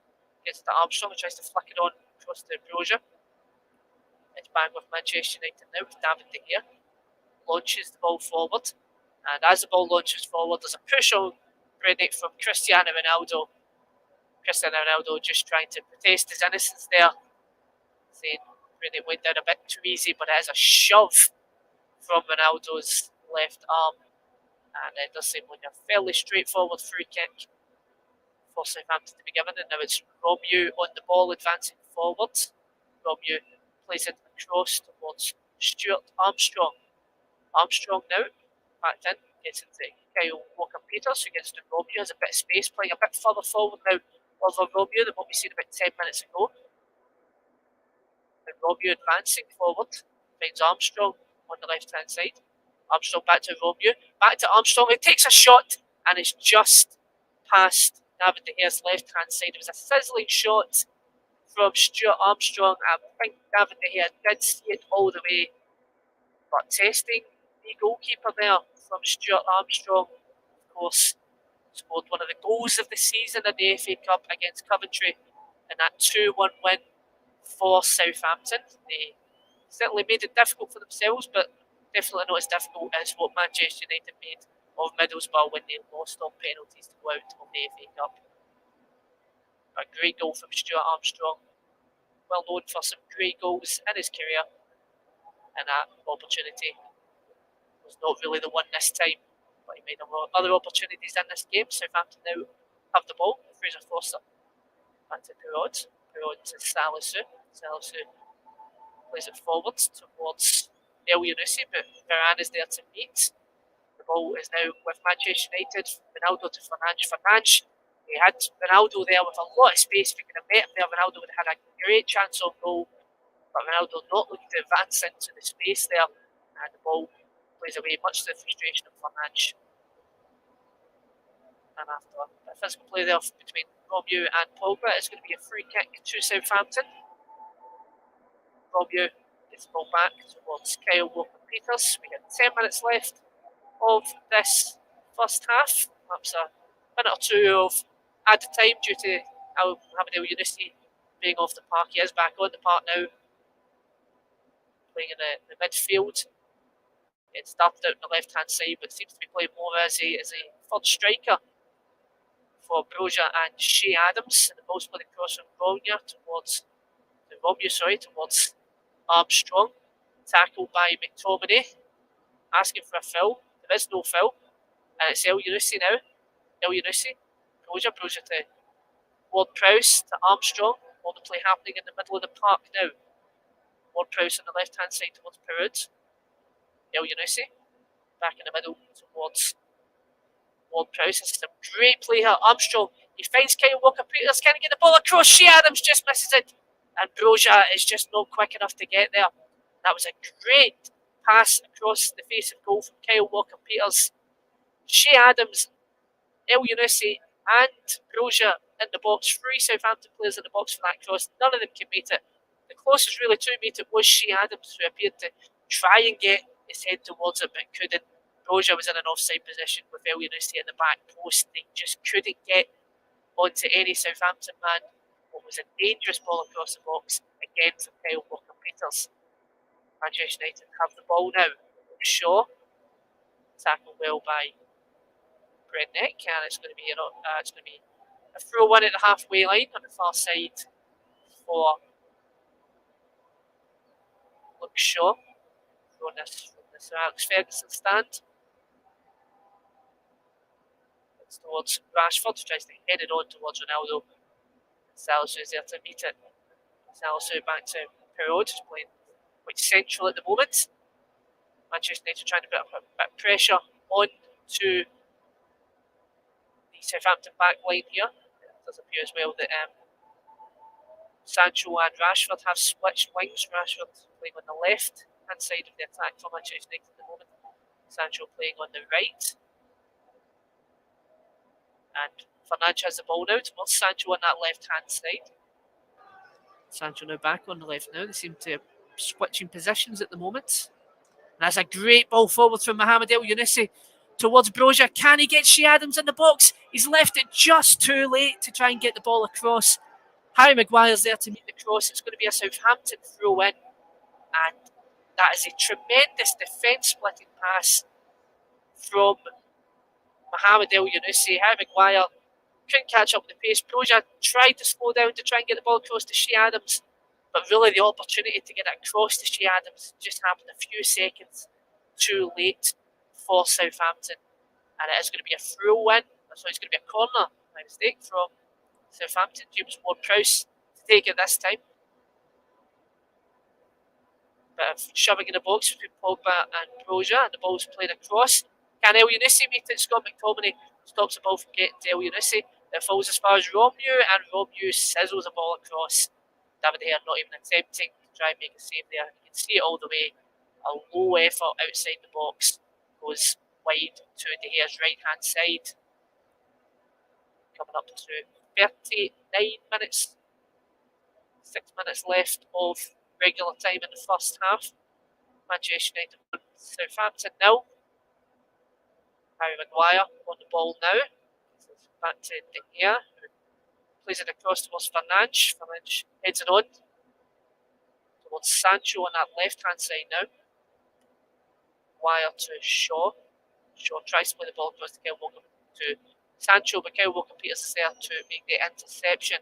gets to Armstrong and tries to flick it on across to Broja. It's back with Manchester United now with David De Gea. Launches the ball forward. And as the ball launches forward, there's a push on Brednik from Cristiano Ronaldo. Cristiano Ronaldo just trying to protest his innocence there, saying Brednik went down a bit too easy, but it is a shove from Ronaldo's left arm. And it does seem like a fairly straightforward free kick for Southampton to be given. And now it's Romeo on the ball advancing forward. Romeo plays it across towards Stuart Armstrong. Armstrong now, backed in, gets into Kyle Walker-Peters, who gets to Romeo, has a bit of space, playing a bit further forward now over Romeo than what we seen about 10 minutes ago. And Romeo advancing forward, finds Armstrong on the left hand side. Armstrong back to Romeo, back to Armstrong, he takes a shot and it's just past David De Gea's left hand side. It was a sizzling shot from Stuart Armstrong. I think David De Gea did see it all the way, but testing the goalkeeper there from Stuart Armstrong, of course, scored one of the goals of the season in the FA Cup against Coventry in that 2-1 win for Southampton. They certainly made it difficult for themselves, but definitely not as difficult as what Manchester United made of Middlesbrough when they lost on penalties to go out of the FA Cup. A great goal from Stuart Armstrong, well known for some great goals in his career, and that opportunity was not really the one this time, but he made other opportunities in this game. Southampton now have the ball. Fraser Forster back to Perraud. Perraud to Salisu. Salisu plays it forward towards Elyounoussi, but Varane is there to meet. The ball is now with Manchester United. Ronaldo to Fernandes. Fernandes, he had Ronaldo there with a lot of space. If he could have met him there, Ronaldo would have had a great chance on goal. But Ronaldo not looking to advance into the space there, and the ball plays away, much to the frustration of Fernandes. And after a physical play there between Romeo and Pogba, it's going to be a free kick to Southampton. Romeo gets the ball back towards Kyle Walker-Peters. We got 10 minutes left of this first half. Perhaps a minute or two of added time due to Mohamed Elyounoussi being off the park. He is back on the park now, playing in the midfield. It started out on the left hand side, but seems to be playing more as a third striker for Broja and Shea Adams. And the ball's played across from Romeo towards Armstrong. Tackled by McTominay, asking for a foul. There is no foul, and it's Elyounoussi now. Elyounoussi, Broja to Ward-Prowse to Armstrong. All the play happening in the middle of the park now. Ward-Prowse on the left hand side towards Perraud. Elyounoussi back in the middle towards Ward-Prowse. This is a great play here. Armstrong, he finds Kyle Walker-Peters. Can he get the ball across? Shea Adams just misses it, and Broja is just not quick enough to get there. That was a great pass across the face of goal from Kyle Walker-Peters. Shea Adams, Elyounoussi and Broja in the box. 3 Southampton players in the box for that cross. None of them can meet it. The closest really to meet it was Shea Adams, who appeared to try and get his head towards it but couldn't. Broja was in an offside position with Elyounoussi in the back post. They just couldn't get onto any Southampton man. What was a dangerous ball across the box, again from Kyle Walker-Peters. Manchester United have the ball now. Shaw, tackled well by Brednik, and it's going to be a throw one at the halfway line on the far side for Luke Shaw. Throwing this from the Sir Alex Ferguson stand. It's towards Rashford, tries to head it on towards Ronaldo. Salisu is there to meet it. Salisu back to Perraud, playing quite central at the moment. Manchester United trying to put a bit of pressure on to the Southampton back line here. It does appear as well that Sancho and Rashford have switched wings. Rashford playing on the left hand side of the attack for Manchester United at the moment. Sancho playing on the right. And Fernandes has the ball now towards Sancho on that left hand side. Sancho now back on the left now. They seem to switching positions at the moment. And that's a great ball forward from Mohamed El Younousi towards Broja. Can he get Shea Adams in the box? He's left it just too late to try and get the ball across. Harry Maguire's there to meet the cross. It's going to be a Southampton throw in. And that is a tremendous defence splitting pass from Mohamed El Younousi. Harry Maguire couldn't catch up with the pace. Broja tried to slow down to try and get the ball across to Shea Adams. But really the opportunity to get it across to Shea Adams just happened a few seconds too late for Southampton. And it is going to be a throw in. So it's going to be a corner, my mistake, from Southampton. James Ward-Prowse to take it this time. Bit of shoving in the box between Pogba and Broja, and the ball's played across. Can El Younousi meet it? Scott McTominay stops the ball from getting to El Younousi. It falls as far as Romeu, and Romeu sizzles the ball across. David De Gea not even attempting to try and make a save there. You can see it all the way. A low effort outside the box goes wide to De Gea's right hand side. Coming up to 39 minutes. 6 minutes left of regular time in the first half. Manchester United 1, Southampton 0. Harry Maguire on the ball now. Back to De Gea, who plays it across towards Fernandes. Fernandes heads it on towards Sancho on that left hand side now. Maguire to Shaw. Shaw tries to play the ball across to Kyle Walker to Sancho, but Kyle Walker-Peters is there to make the interception.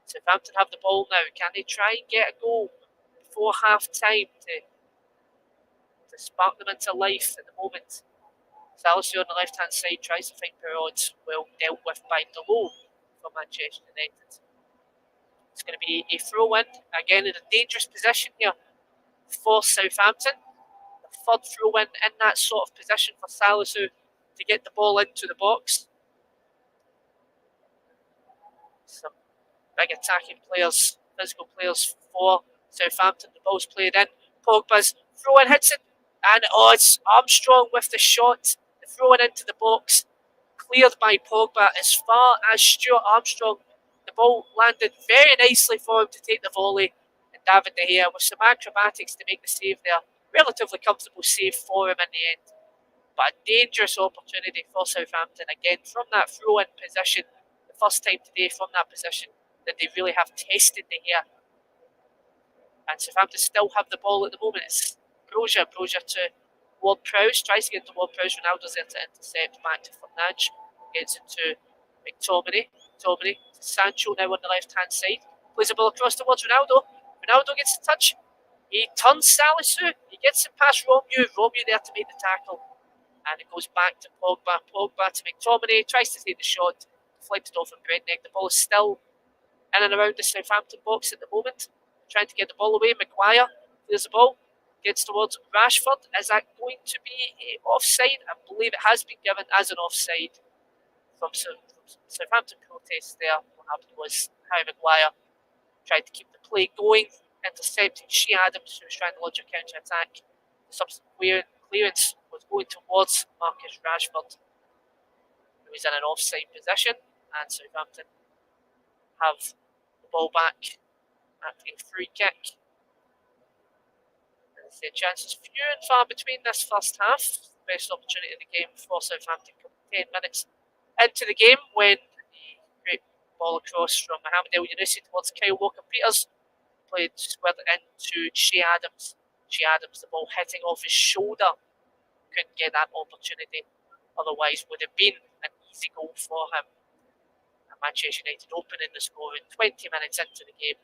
Southampton have the ball now. Can they try and get a goal before half time to spark them into life at the moment? Salisu on the left hand side tries to find Perraud, well dealt with by Delo for Manchester United. It's going to be a throw in, again in a dangerous position here for Southampton. The third throw in that sort of position for Salisu to get the ball into the box. Some big attacking players, physical players for Southampton. The ball's played in. Pogba's throw in hits it, and it's Armstrong with the shot. The throw in into the box, cleared by Pogba as far as Stuart Armstrong. The ball landed very nicely for him to take the volley, and David De Gea with some acrobatics to make the save there. Relatively comfortable save for him in the end, but a dangerous opportunity for Southampton again from that throw-in position. The first time today from that position that they really have tested De Gea. And Southampton still have the ball at the moment. It's Broja to Ward-Prowse, tries to get to Ward-Prowse. Ronaldo's there to intercept, back to Fernandes, gets into McTominay. McTominay to Sancho now on the left hand side, plays the ball across towards Ronaldo. Ronaldo gets a touch. He turns Salisu. He gets it past Romeu. Romeu there to make the tackle. And it goes back to Pogba. Pogba to McTominay. Tries to take the shot. Deflected off from Bredneck. The ball is still in and around the Southampton box at the moment. Trying to get the ball away. Maguire clears the ball. Gets towards Rashford. Is that going to be offside? I believe it has been given as an offside from Southampton protest there. What happened was Harry Maguire tried to keep the play going, intercepting Shea Adams, who was trying to launch a counter-attack. The subsequent clearance was going towards Marcus Rashford, who was in an offside position, and Southampton have the ball back at a free kick. The chances few and far between this first half. Best opportunity of the game for Southampton coming 10 minutes into the game when the great ball across from Mohamed El Younousi towards Kyle Walker-Peters played squared into Shea Adams. Shea Adams, the ball hitting off his shoulder, couldn't get that opportunity, otherwise would have been an easy goal for him. And Manchester United opening the score in 20 minutes into the game.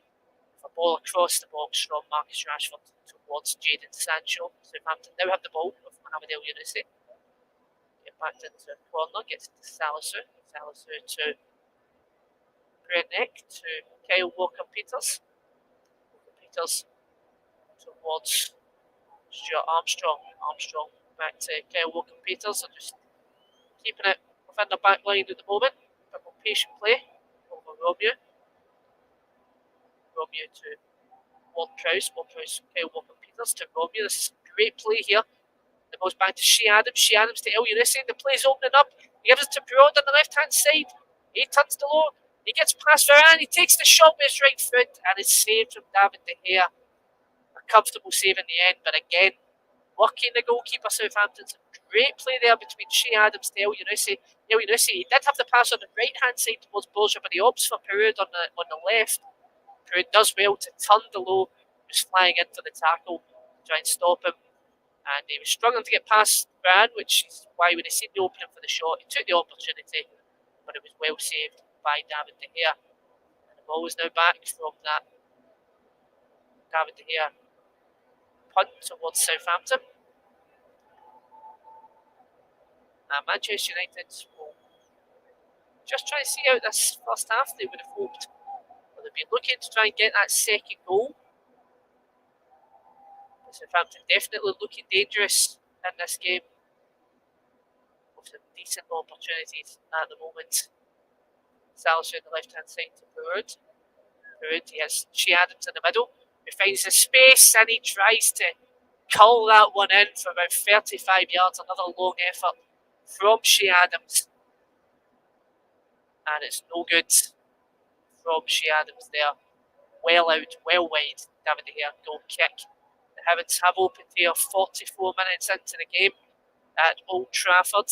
A ball across the box from Marcus Rashford towards Jadon Sancho. Southampton now have the ball with Mohamed El Younousi. Get back into the corner, gets to Salisu. Salisu to Redneck to Kyle Walker-Peters. Peters towards Stuart Armstrong. Armstrong back to Kyle Walker-Peters. And just keeping it within the back line at the moment. A bit more patient play over Romeo. Romeo to Ward Prowse. Ward Prowse, Kyle Walker-Peters to Romeo. This is great play here. The ball's back to Shea Adams. Shea Adams to El Unisi. The play's opening up. He gives it to Broad on the left-hand side. He turns to low. He gets past Varane. He takes the shot with his right foot and it's saved from David De Gea. A comfortable save in the end, but again, working the goalkeeper Southampton. Some great play there between Shea Adams to El Unisi. El Unisi, he did have the pass on the right-hand side towards Borja, but he opts for Perud on the left. Perud does well to turn the low. He was flying in for the tackle to try and stop him. And he was struggling to get past Varane, which is why when he seen the opening for the shot, he took the opportunity, but it was well saved by David De Gea. And the ball is now back from that David De Gea punt towards Southampton. And Manchester United will just try and see out this first half. They would have hoped, well, they've been looking to try and get that second goal. Southampton definitely looking dangerous in this game. With some decent opportunities at the moment. Salisbury on the left hand side to Perud. Perud, he has Shea Adams in the middle, who finds the space and he tries to cull that one in for about 35 yards. Another long effort from Shea Adams. And it's no good from Shea Adams there. Well out, well wide. David De Gea goal kick. The Heavens have opened here 44 minutes into the game at Old Trafford.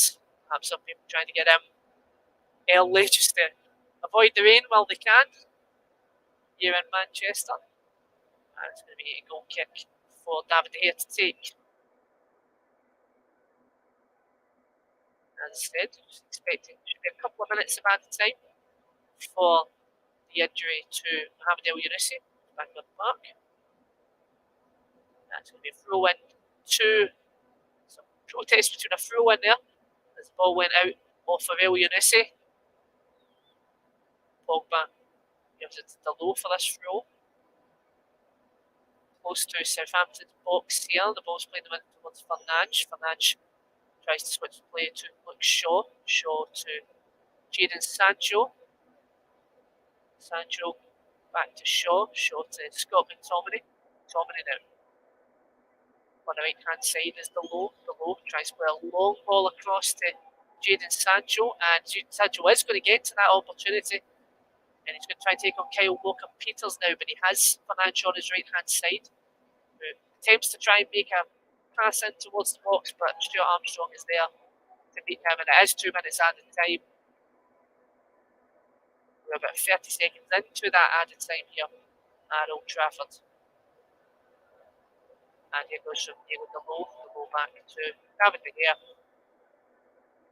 Perhaps some people trying to get in early just to avoid the rain while they can here in Manchester. And it's going to be a goal kick for David De Gea to take. As I said, just expecting it should be a couple of minutes of added time for the injury to Mohamed El Unisi back on the park. That's going to be a throw in to some protest between a throw in there as the ball went out off of El Unisi. Pogba gives it to Dalot for this throw. Close to Southampton's box here. The ball's playing the middle towards Fernandes. Fernandes tries to switch play to Luke Shaw. Shaw to Jadon Sancho. Sancho back to Shaw. Shaw to Scott McTominay. McTominay now. On the right hand side is Dalot. Dalot tries to play a long ball across to Jadon Sancho. And Jadon Sancho is going to get to that opportunity. And he's going to try and take on Kyle Walker-Peters now, but he has Fernandes on his right hand side, who attempts to try and make a pass in towards the box, but Stuart Armstrong is there to meet him, and it is 2 minutes added time. We're about 30 seconds into that added time here at Old Trafford. And here goes from Diego Dalot. We'll go back to David De Gea.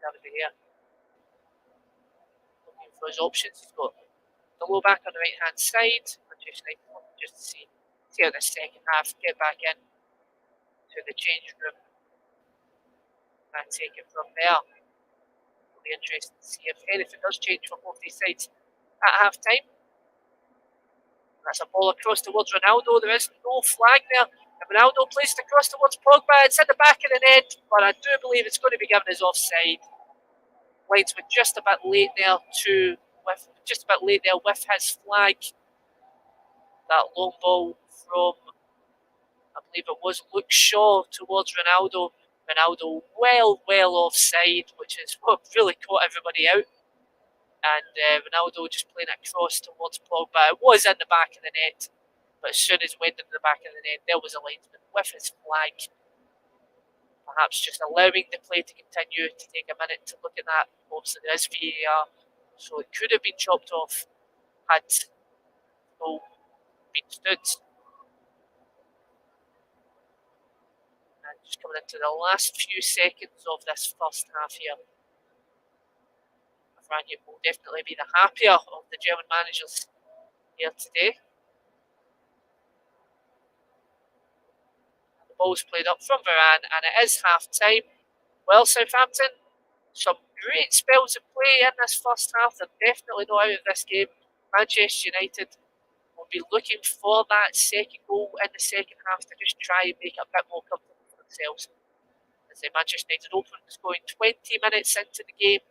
David De Gea looking for his options. He's got Dalot back on the right hand side. Just to see how the second half get back in to the change room and take it from there. It'll be interesting to see if anything does change for both these sides at half time. That's a ball across towards Ronaldo. There is no flag there. And Ronaldo plays it across towards Pogba. It's in the back of the net, but I do believe it's going to be given as offside. Lights were just a bit late there with his flag. That long ball from, I believe it was Luke Shaw towards Ronaldo. Ronaldo well offside, which is what really caught everybody out. And Ronaldo just playing it across towards Pogba. It was in the back of the net, but as soon as it went into the back of the net, there was a linesman with his flag. Perhaps just allowing the play to continue to take a minute to look at that. Obviously there is VAR, so it could have been chopped off had no been stood. And just coming into the last few seconds of this first half here. Varane will definitely be the happier of the German managers here today. The ball's played up from Varane and it is half time. Well, Southampton, some great spells of play in this first half. They're definitely not out of this game. Manchester United will be looking for that second goal in the second half to just try and make it a bit more comfortable for themselves. As the Manchester United opened scoring 20 minutes into the game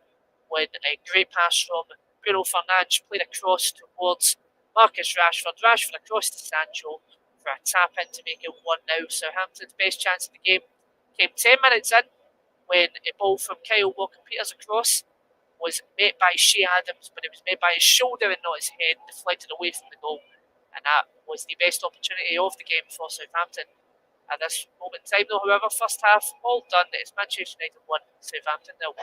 when a great pass from Bruno Fernandes played across towards Marcus Rashford. Rashford across to Sancho for a tap in to make it 1-0. Southampton's best chance of the game came 10 minutes in when a ball from Kyle Walker-Peters across was met by Shea Adams, but it was met by his shoulder and not his head, deflected away from the goal. And that was the best opportunity of the game for Southampton. At this moment in time, though, however, first half all done. It's Manchester United 1, Southampton 0.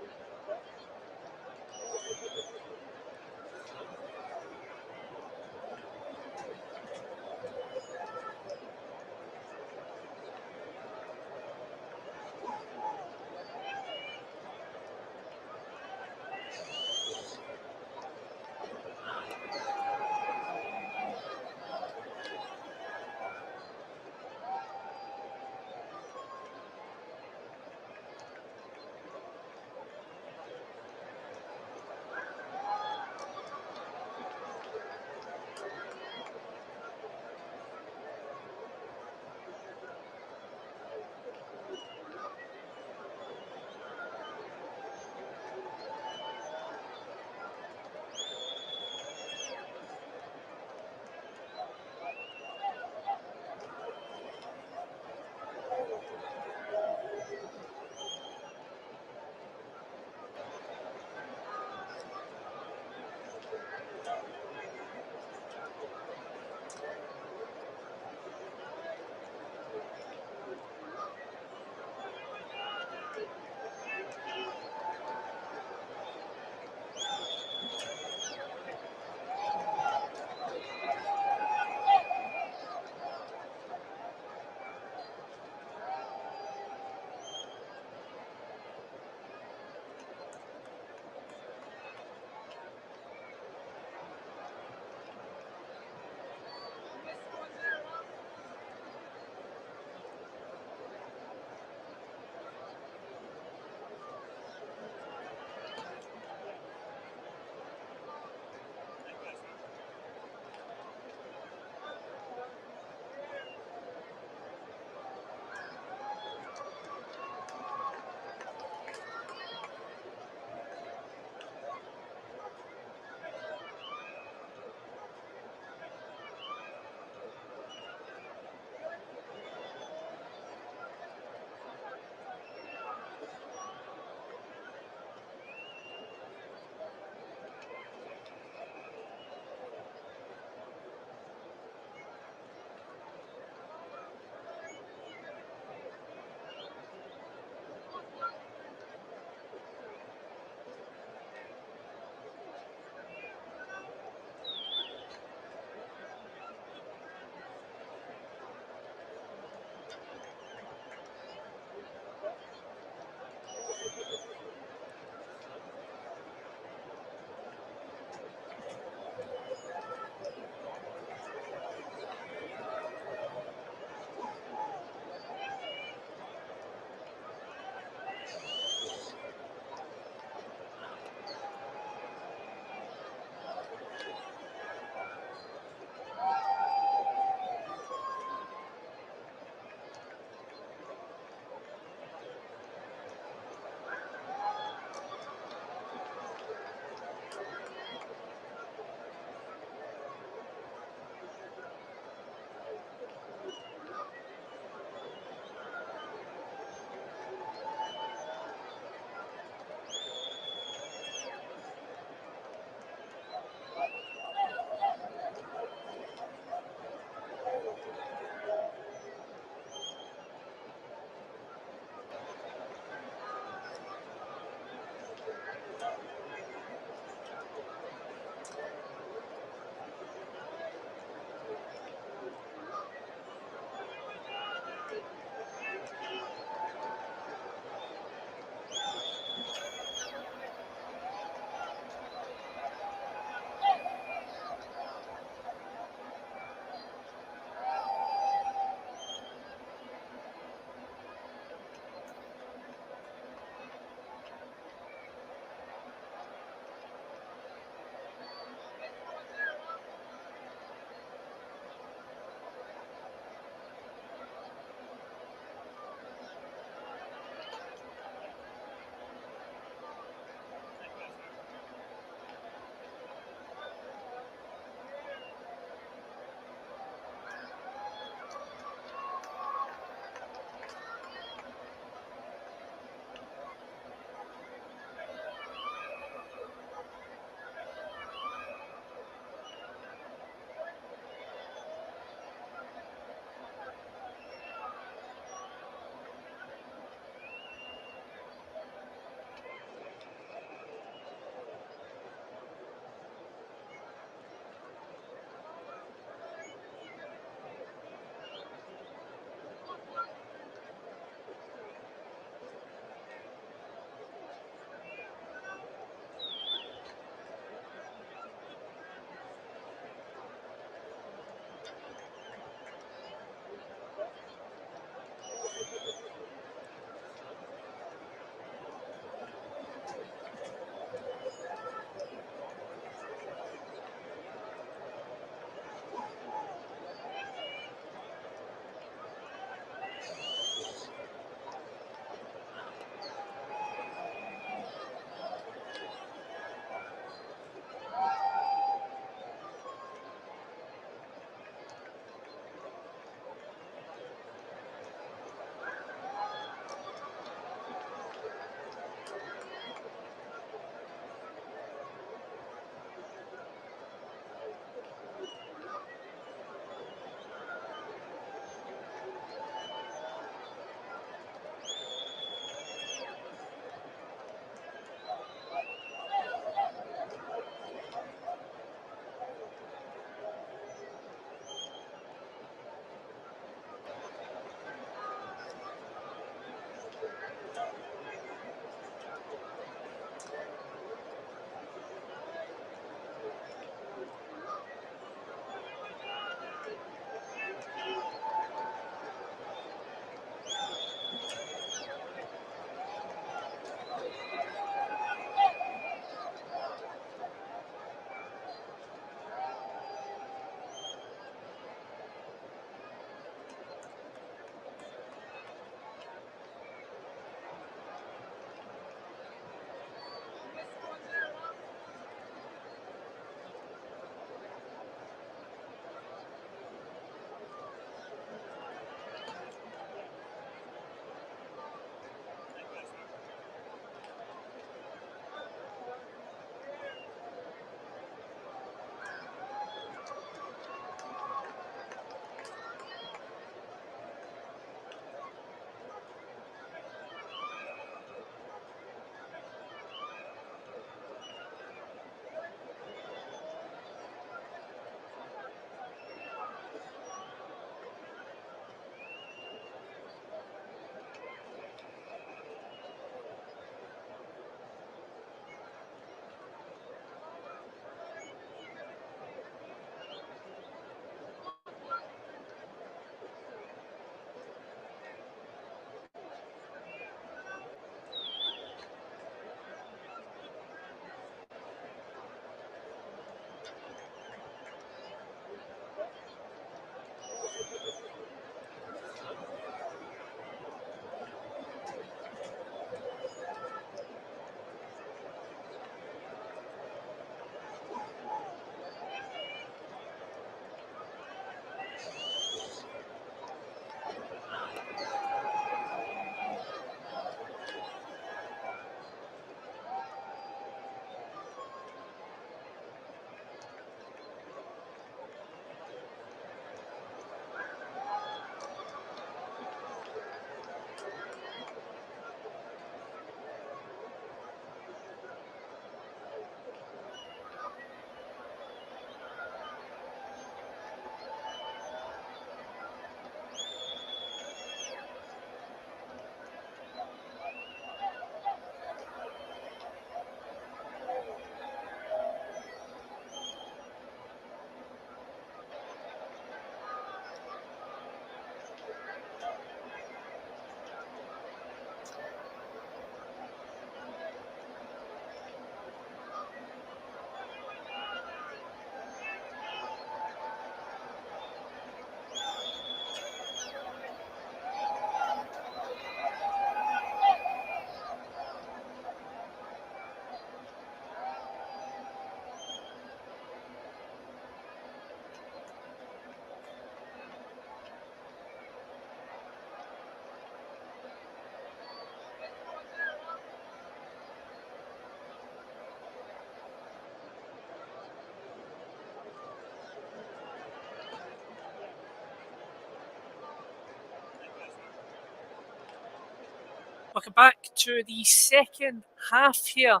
Welcome back to the second half here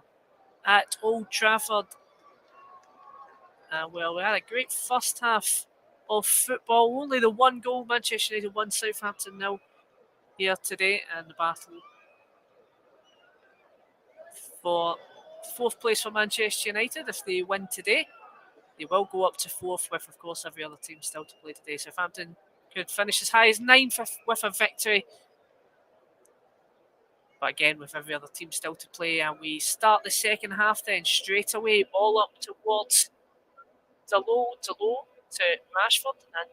at Old Trafford. Well, we had a great first half of football. Only the one goal, Manchester United 1, Southampton 0 here today, and the battle for fourth place for Manchester United. If they win today, they will go up to fourth, with, of course, every other team still to play today. Southampton could finish as high as 9th with a victory. But again, with every other team still to play, and we start the second half then straight away, ball up towards Delô to Rashford, and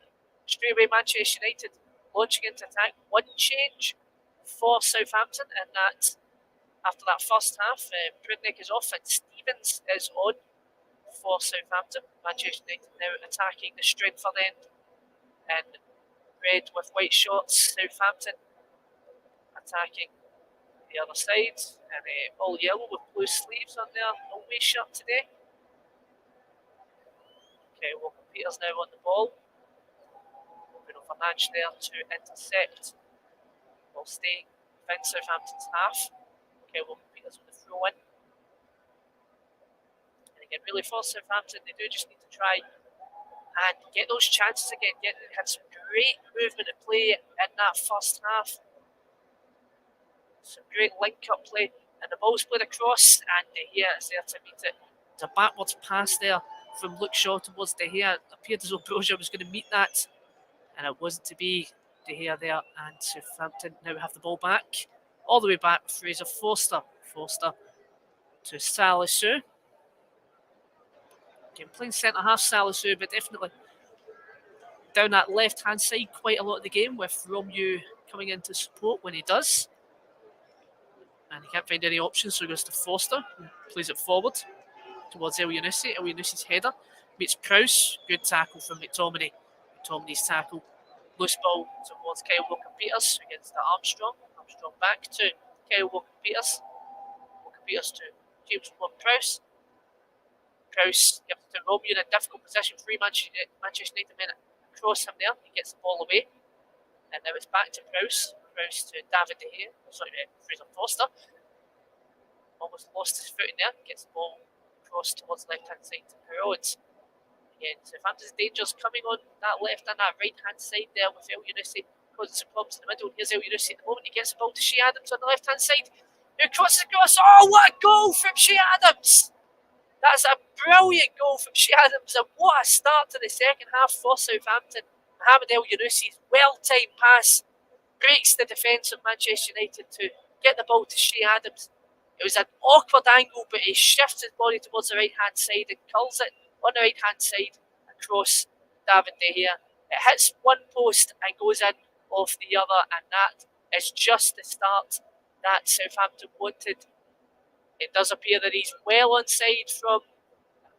straight away Manchester United launching into attack. One change for Southampton, and that after that first half, Brudnik is off and Stevens is on for Southampton. Manchester United now attacking the Stringford end, and red with white shorts. Southampton attacking the other side, and all yellow with blue sleeves on their away shirt today. Okay, Walker Peters now on the ball. Bruno Fernandes there to intercept while staying within Southampton's half. Okay, Walker Peters with the throw in. And again, really for Southampton, they do just need to try and get those chances again. They had some great movement of play in that first half. Some great link-up play, and the ball's played across, and De Gea is there to meet it. There's a backwards pass there from Luke Shaw towards De Gea. It appeared as though Broja was going to meet that, and it wasn't to be. De Gea there, and Southampton now have the ball back. All the way back, Fraser Forster. Forster to Salisu. Again, playing centre-half Salisu, but definitely down that left-hand side quite a lot of the game, with Romeu coming in to support when he does. And he can't find any options, so he goes to Foster, who plays it forward towards El Yunusi. El Yunusi's header meets Prowse. Good tackle from McTominay. McTominay's tackle. Loose ball towards Kyle Walker-Peters against Armstrong. Armstrong back to Kyle Walker-Peters. Walker-Peters to James Ward-Prowse. Prowse gives it to Romeu in a difficult position. Three Manchester United men across him there. He gets the ball away. And now it's back to Prowse. Prowse to David De Gea. Fraser Forster. Almost lost his footing there. Gets the ball across towards the left-hand side to Perraud's. Again, Southampton's dangers coming on that left and that right-hand side there with El Yunusi causing some problems in the middle. Here's El Yunusi at the moment. He gets the ball to Shea Adams on the left-hand side. Who crosses across? Oh, what a goal from Shea Adams! That's a brilliant goal from Shea Adams, and what a start to the second half for Southampton. Mohamed El Yunusi's well-timed pass breaks the defence of Manchester United to get the ball to Shea Adams. It was an awkward angle, but he shifts his body towards the right-hand side and curls it on the right-hand side across David De Gea. It hits one post and goes in off the other, and that is just the start that Southampton wanted. It does appear that he's well onside from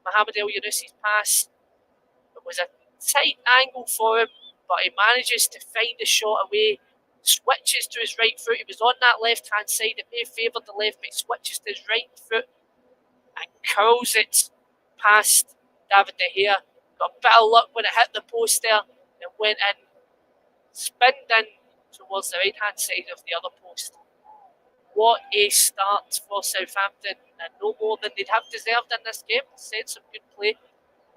Mohamed El Yunusi's pass. It was a tight angle for him, but he manages to find the shot away. Switches to his right foot. He was on that left-hand side. It may have favoured the left, but he switches to his right foot and curls it past David De Gea. Got a bit of luck when it hit the post there and went in, spinned in towards the right-hand side of the other post. What a start for Southampton, and no more than they'd have deserved in this game. Said some good play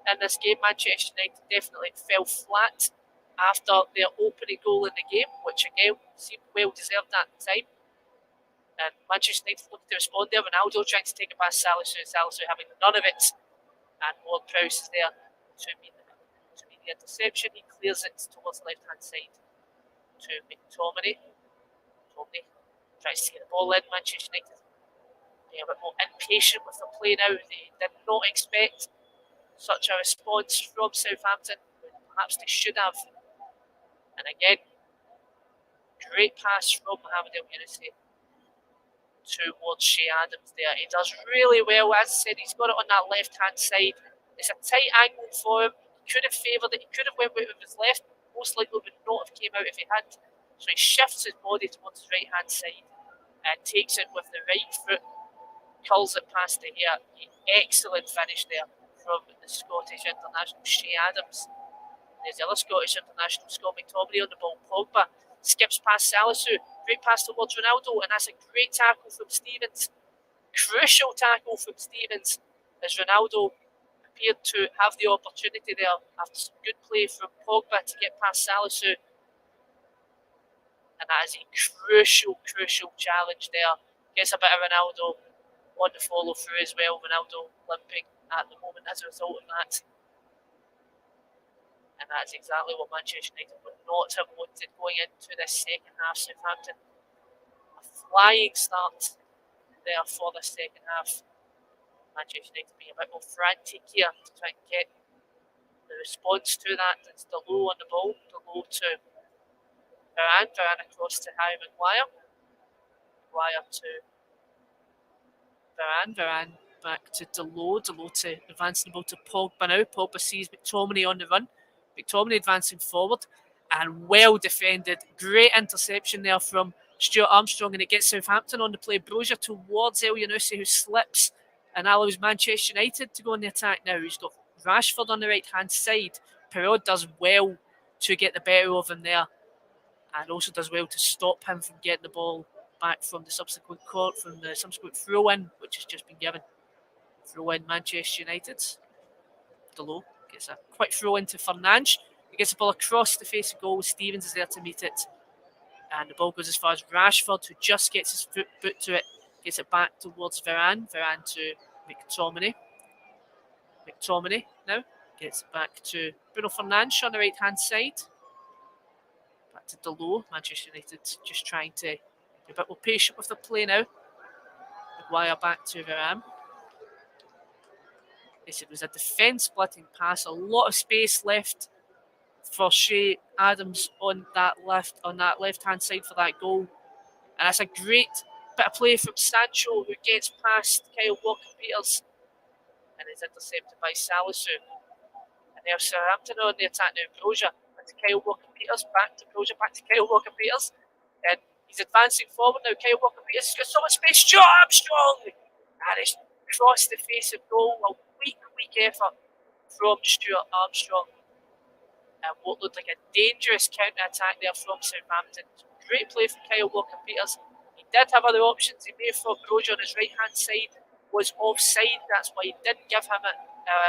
in this game. Manchester United definitely fell flat after their opening goal in the game, which again seemed well deserved at the time. And Manchester United looking to respond there. Ronaldo trying to take it past Salisu, Salisu having none of it. And Ward-Prowse is there to meet the interception. He clears it towards the left-hand side to McTominay. McTominay tries to get the ball in. Manchester United being a bit more impatient with the play now. They did not expect such a response from Southampton. Perhaps they should have. And again, great pass from Mohamed El Yunusi towards Shea Adams there. He does really well. As I said, he's got it on that left-hand side. It's a tight angle for him. He could have favoured it. He could have went with his left. Most likely would not have came out if he had. So he shifts his body towards his right-hand side and takes it with the right foot. Curls it past De Gea. Excellent finish there from the Scottish international Shea Adams. There's the other Scottish international, Scott McTominay on the ball. Pogba skips past Salisu. great pass towards Ronaldo, and that's a great tackle from Stevens. Crucial tackle from Stevens as Ronaldo appeared to have the opportunity there after some good play from Pogba to get past Salisu. And that is a crucial challenge there. Gets a bit of Ronaldo on the follow through as well. Ronaldo limping at the moment as a result of that. And that's exactly what Manchester United would not have wanted going into this second half. Southampton, a flying start there for the second half. Manchester United being a bit more frantic here to try and get the response to that. It's Delou on the ball, Delou to Varane, Varane across to Harry Maguire, Maguire to Varane back to Delou, Delou to advancing the ball to Pogba now. Pogba sees McTominay on the run, McTominay advancing forward and well defended. Great interception there from Stuart Armstrong, and it gets Southampton on the play. Brozier towards El Yunusi, who slips and allows Manchester United to go on the attack now. He's got Rashford on the right hand side. Perraud does well to get the better of him there, and also does well to stop him from getting the ball back from the subsequent throw in, which has just been given. Throw in Manchester United. Delou gets a quick throw into Fernandes. He gets the ball across the face of goal. Stevens is there to meet it. And the ball goes as far as Rashford, who just gets his foot to it. Gets it back towards Varane. Varane to McTominay. McTominay now gets it back to Bruno Fernandes on the right hand side. Back to Delou. Manchester United just trying to be a bit more patient with the play now. Maguire back to Varane. It was a defence splitting pass, a lot of space left for Shea Adams on that left hand side for that goal. And that's a great bit of play from Sancho, who gets past Kyle Walker-Peters and is intercepted by Salisu. And there's Southampton on the attack now. Brozier back to Kyle Walker-Peters, back to Brozier, back to Kyle Walker-Peters. And he's advancing forward now. Kyle Walker-Peters has got so much space. Stuart Armstrong! And it's crossed the face of goal. A weak effort from Stuart Armstrong. And what looked like a dangerous counter-attack there from Southampton. Great play from Kyle Walker-Peters. He did have other options. He may have thought Brozier on his right-hand side was offside. That's why he didn't give him it.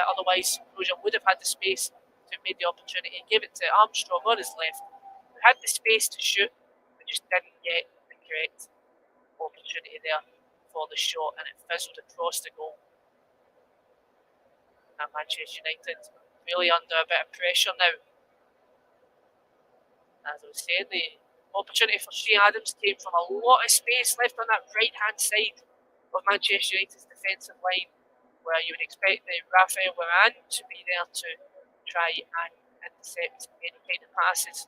Otherwise, Brozier would have had the space to have made the opportunity. He gave it to Armstrong on his left, who had the space to shoot, but just didn't get the correct opportunity there for the shot, and it fizzled across the goal. And Manchester United really under a bit of pressure now. As I was saying, the opportunity for Shea Adams came from a lot of space left on that right-hand side of Manchester United's defensive line, where you would expect the Raphael Varane to be there to try and intercept any kind of passes.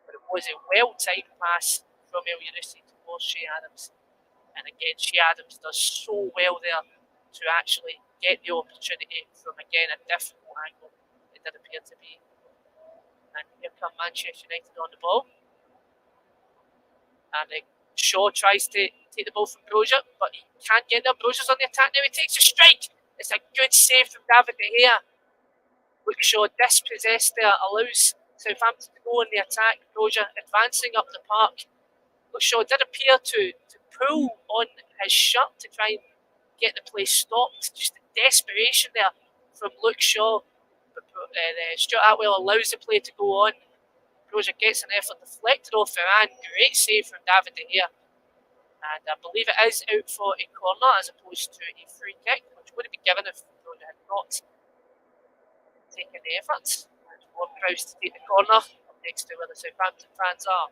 But it was a well-timed pass from El Yunusi towards Shea Adams. And again, Shea Adams does so well there to actually get the opportunity from, again, a difficult angle it did appear to be. And here come Manchester United on the ball. And Shaw tries to take the ball from Brozier, but he can't get there. Brozier's on the attack now. He takes a strike. It's a good save from David De Gea. Luke Shaw dispossessed there, allows Southampton to go on the attack. Brozier advancing up the park. Luke Shaw did appear to pull on his shirt to try and get the play stopped. Just the desperation there from Luke Shaw. But Stuart Atwell allows the play to go on. Brozier gets an effort deflected off Varane. Great save from David De Gea. And I believe it is out for a corner as opposed to a free kick, which would have been given if Brozier had not taken the effort. And Ward-Prowse to take the corner next to where the Southampton fans are.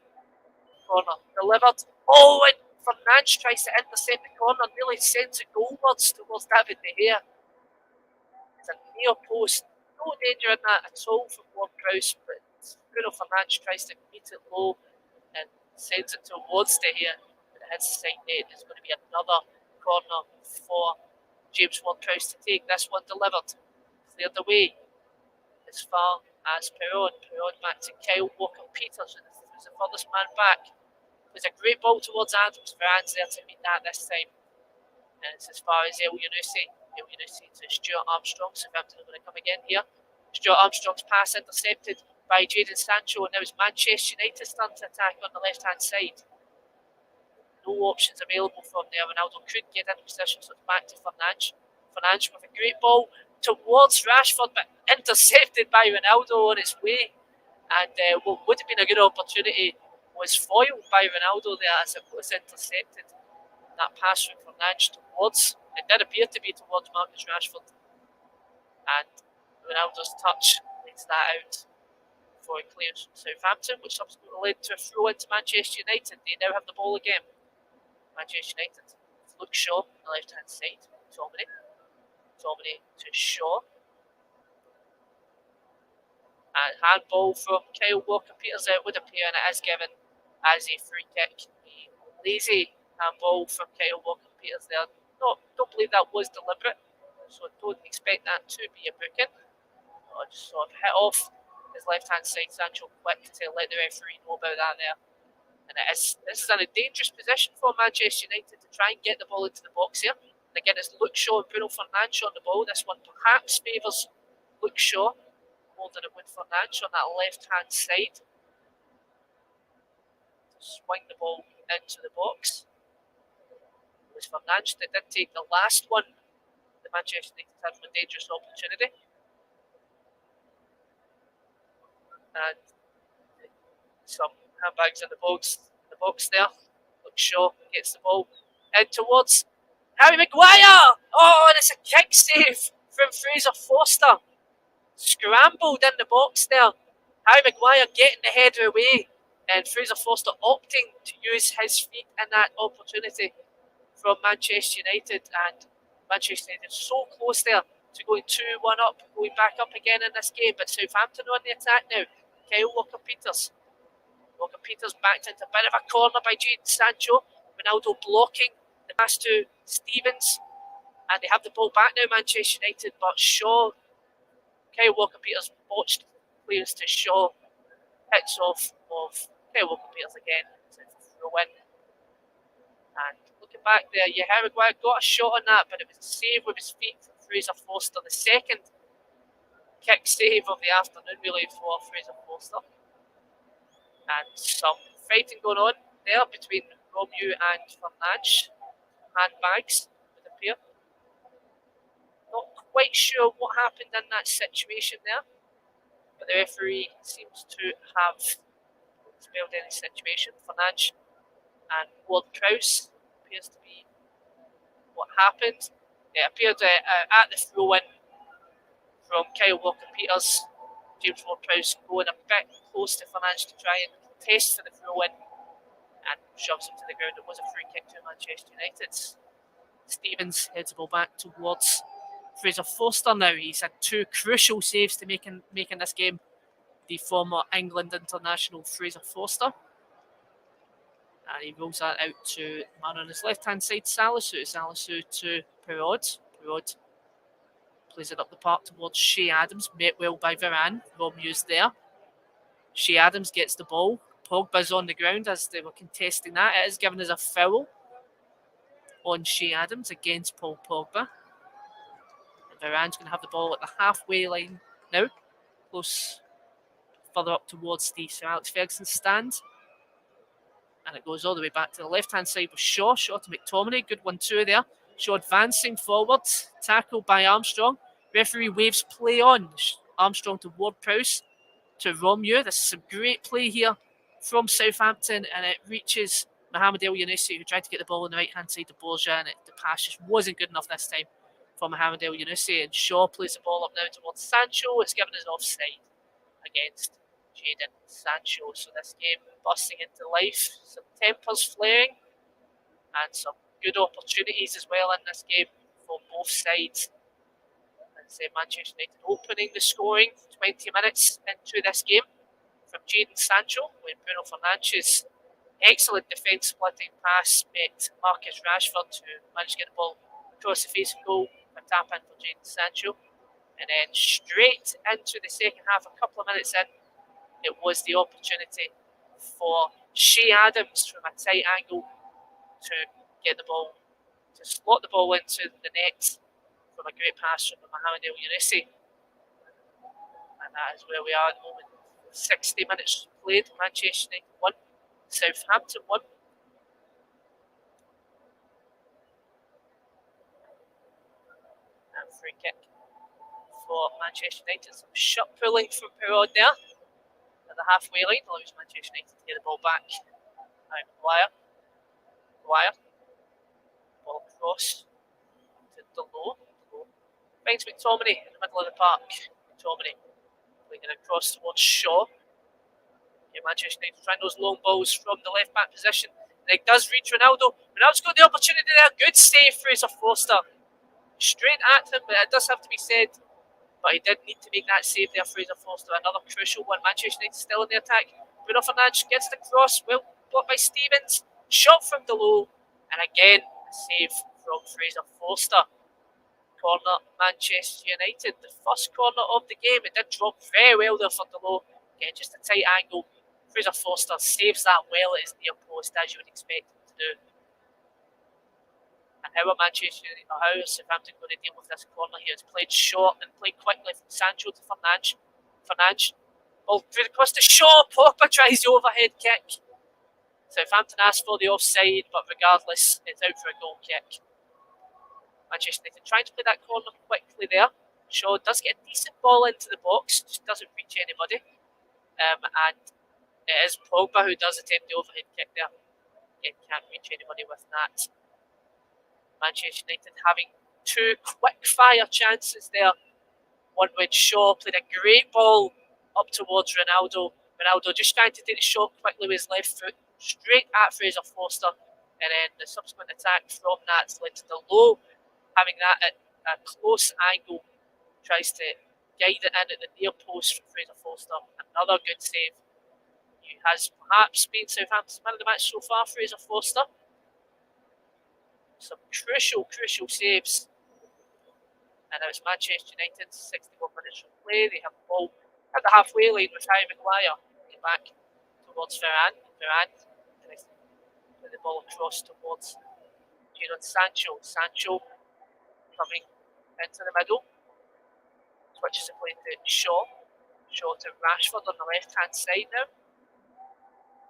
Corner delivered. Oh, and Fernandes tries to intercept the corner, nearly sends it goalwards towards David De Gea. It's a near post. No danger in that at all from Ward-Prowse, but Bruno Fernandes tries to meet it low and sends it towards De Gea. But it hits the side net. There's going to be another corner for James Ward-Prowse to take. This one delivered. Cleared away as far as Perraud. Perraud back to Kyle Walker-Peters, who's the furthest man back. It was a great ball towards Adams. Varane's there to meet that this time. And it's as far as El Yunusi. El Yunusi to Stuart Armstrong. Southampton are going to come again here. Stuart Armstrong's pass intercepted by Jadon Sancho, and now it's Manchester United's turn to attack on the left-hand side. no options available from there. Ronaldo couldn't get into position, so it's back to Fernandes. Fernandes with a great ball towards Rashford, but intercepted by Ronaldo on its way. And what would have been a good opportunity was foiled by Ronaldo there as it was intercepted. That pass from Fernandes towards, it did appear to be towards Marcus Rashford. And Ronaldo's touch leads that out for clears from Southampton, which subsequently led to a throw into Manchester United. They now have the ball again. Manchester United. Luke Shaw on the left hand side. Tomine to Shaw. And handball from Kyle Walker-Peters, it would appear, and it is given as a free kick. A lazy handball from Kyle Walker-Peters there. Don't believe that was deliberate, so don't expect that to be a booking. Just sort of hit off his left-hand side, Sancho quick to let the referee know about that there. And this is in a dangerous position for Manchester United to try and get the ball into the box here. And again, it's Luke Shaw and Bruno Fernandes on the ball. This one perhaps favours Luke Shaw more than it would Fernandes on that left-hand side. To swing the ball into the box. It was Fernandes that did take the last one. The Manchester United had a dangerous opportunity. And some handbags in the box there. Luke Shaw gets the ball in towards Harry Maguire. Oh, and it's a kick save from Fraser Forster. Scrambled in the box there. Harry Maguire getting the header away, and Fraser Forster opting to use his feet in that opportunity from Manchester United. And Manchester United so close there to going 2-1 up, going back up again in this game. But Southampton on the attack now. Kyle Walker-Peters. Walker-Peters backed into a bit of a corner by Jadon Sancho. Ronaldo blocking the pass to Stevens. And they have the ball back now, Manchester United. But Shaw, Kyle Walker-Peters botched clearance to Shaw. Hits off of Kyle Walker-Peters again. To throw in. And looking back there, Harry Maguire got a shot on that, but it was a save with his feet from Fraser Forster. The second kick save of the afternoon, really, for Fraser Forster. And some fighting going on there between Romeu and Fernandes. Handbags would appear. Not quite sure what happened in that situation there, but the referee seems to have spelled any situation. Fernandes and Ward-Prowse appears to be what happened. It appeared at the throw-in from Kyle Walker-Peters. James Ward-Prowse going a bit close to Fernandes to try and contest for the throw-in and shoves him to the ground. It was a free kick to Manchester United. Stevens heads the ball back towards Fraser Forster now. He's had two crucial saves to make in this game. The former England international Fraser Forster. And he rolls that out to the man on his left-hand side, Salisu. Salisu to Perraud. Perraud plays it up the park towards Shea Adams. Met well by Varane. Romeu's there. Shea Adams gets the ball. Pogba's on the ground as they were contesting that. It is given as a foul on Shea Adams against Paul Pogba. And Varane's going to have the ball at the halfway line now. Close, further up towards the Sir Alex Ferguson stand. And it goes all the way back to the left-hand side with Shaw. Shaw to McTominay. Good 1-2 there. Shaw advancing forward. Tackled by Armstrong. Referee waves play on. Armstrong to Ward-Prowse to Romeu. This is some great play here from Southampton. And it reaches Mohamed El Younousi, who tried to get the ball on the right-hand side of Borja. And the pass just wasn't good enough this time for Mohamed El Younousi. And Shaw plays the ball up now towards Sancho. It's given as offside against Jadon Sancho. So this game busting into life, some tempers flaring, and some good opportunities as well in this game for both sides. And Manchester United opening the scoring 20 minutes into this game from Jadon Sancho, when Bruno Fernandes' excellent defence splitting pass met Marcus Rashford, who managed to get the ball across the face of goal, a tap in for Jadon Sancho. And then straight into the second half, a couple of minutes in, it was the opportunity for Shea Adams from a tight angle to get the ball, to slot the ball into the net from a great pass from Mohamed El Younousi. And that is where we are at the moment. 60 minutes played, Manchester United 1, Southampton 1. a free kick for Manchester United. Some shot pulling from Perraud there at the halfway line, allows Manchester United to get the ball back. Maguire. Ball across to Delort. Finds McTominay in the middle of the park. McTominay playing it across towards Shaw. Manchester United trying those long balls from the left back position. And it does reach Ronaldo. Ronaldo's got the opportunity there. Good save, Fraser Forster. Straight at him, but it does have to be said. But he did need to make that save there, Fraser Forster. Another crucial one. Manchester United still in the attack. Bruno Fernandes gets the cross. Well blocked by Stevens. Shot from Delort. And again, a save from Fraser Forster. Corner, Manchester United. The first corner of the game. It did drop very well there for Delort. Again, just a tight angle. Fraser Forster saves that well at his near post, as you would expect him to do. And how are Manchester United, or how is Southampton going to deal with this corner here? It's played short and played quickly from Sancho to Fernandes. Ball through across to Shaw. Pogba tries the overhead kick. Southampton asked for the offside, but regardless, it's out for a goal kick. Manchester United trying to play that corner quickly there. Shaw does get a decent ball into the box, just doesn't reach anybody. And it is Pogba who does attempt the overhead kick there. Again, can't reach anybody with that. Manchester United having two quick fire chances there. One which Shaw played a great ball up towards Ronaldo. Ronaldo just trying to take the shot quickly with his left foot straight at Fraser Forster. And then the subsequent attack from that led to Delort having that at a close angle. Tries to guide it in at the near post from Fraser Forster. Another good save. He has perhaps been Southampton's man of the match so far, Fraser Forster. Some crucial saves. And now it's Manchester United, 61 minutes from play. They have the ball at the halfway line with Harry Maguire. Get back towards Varane. Varane tries to play the ball across towards Jadon Sancho. Sancho coming into the middle. Switches the play to Shaw. Shaw to Rashford on the left-hand side now.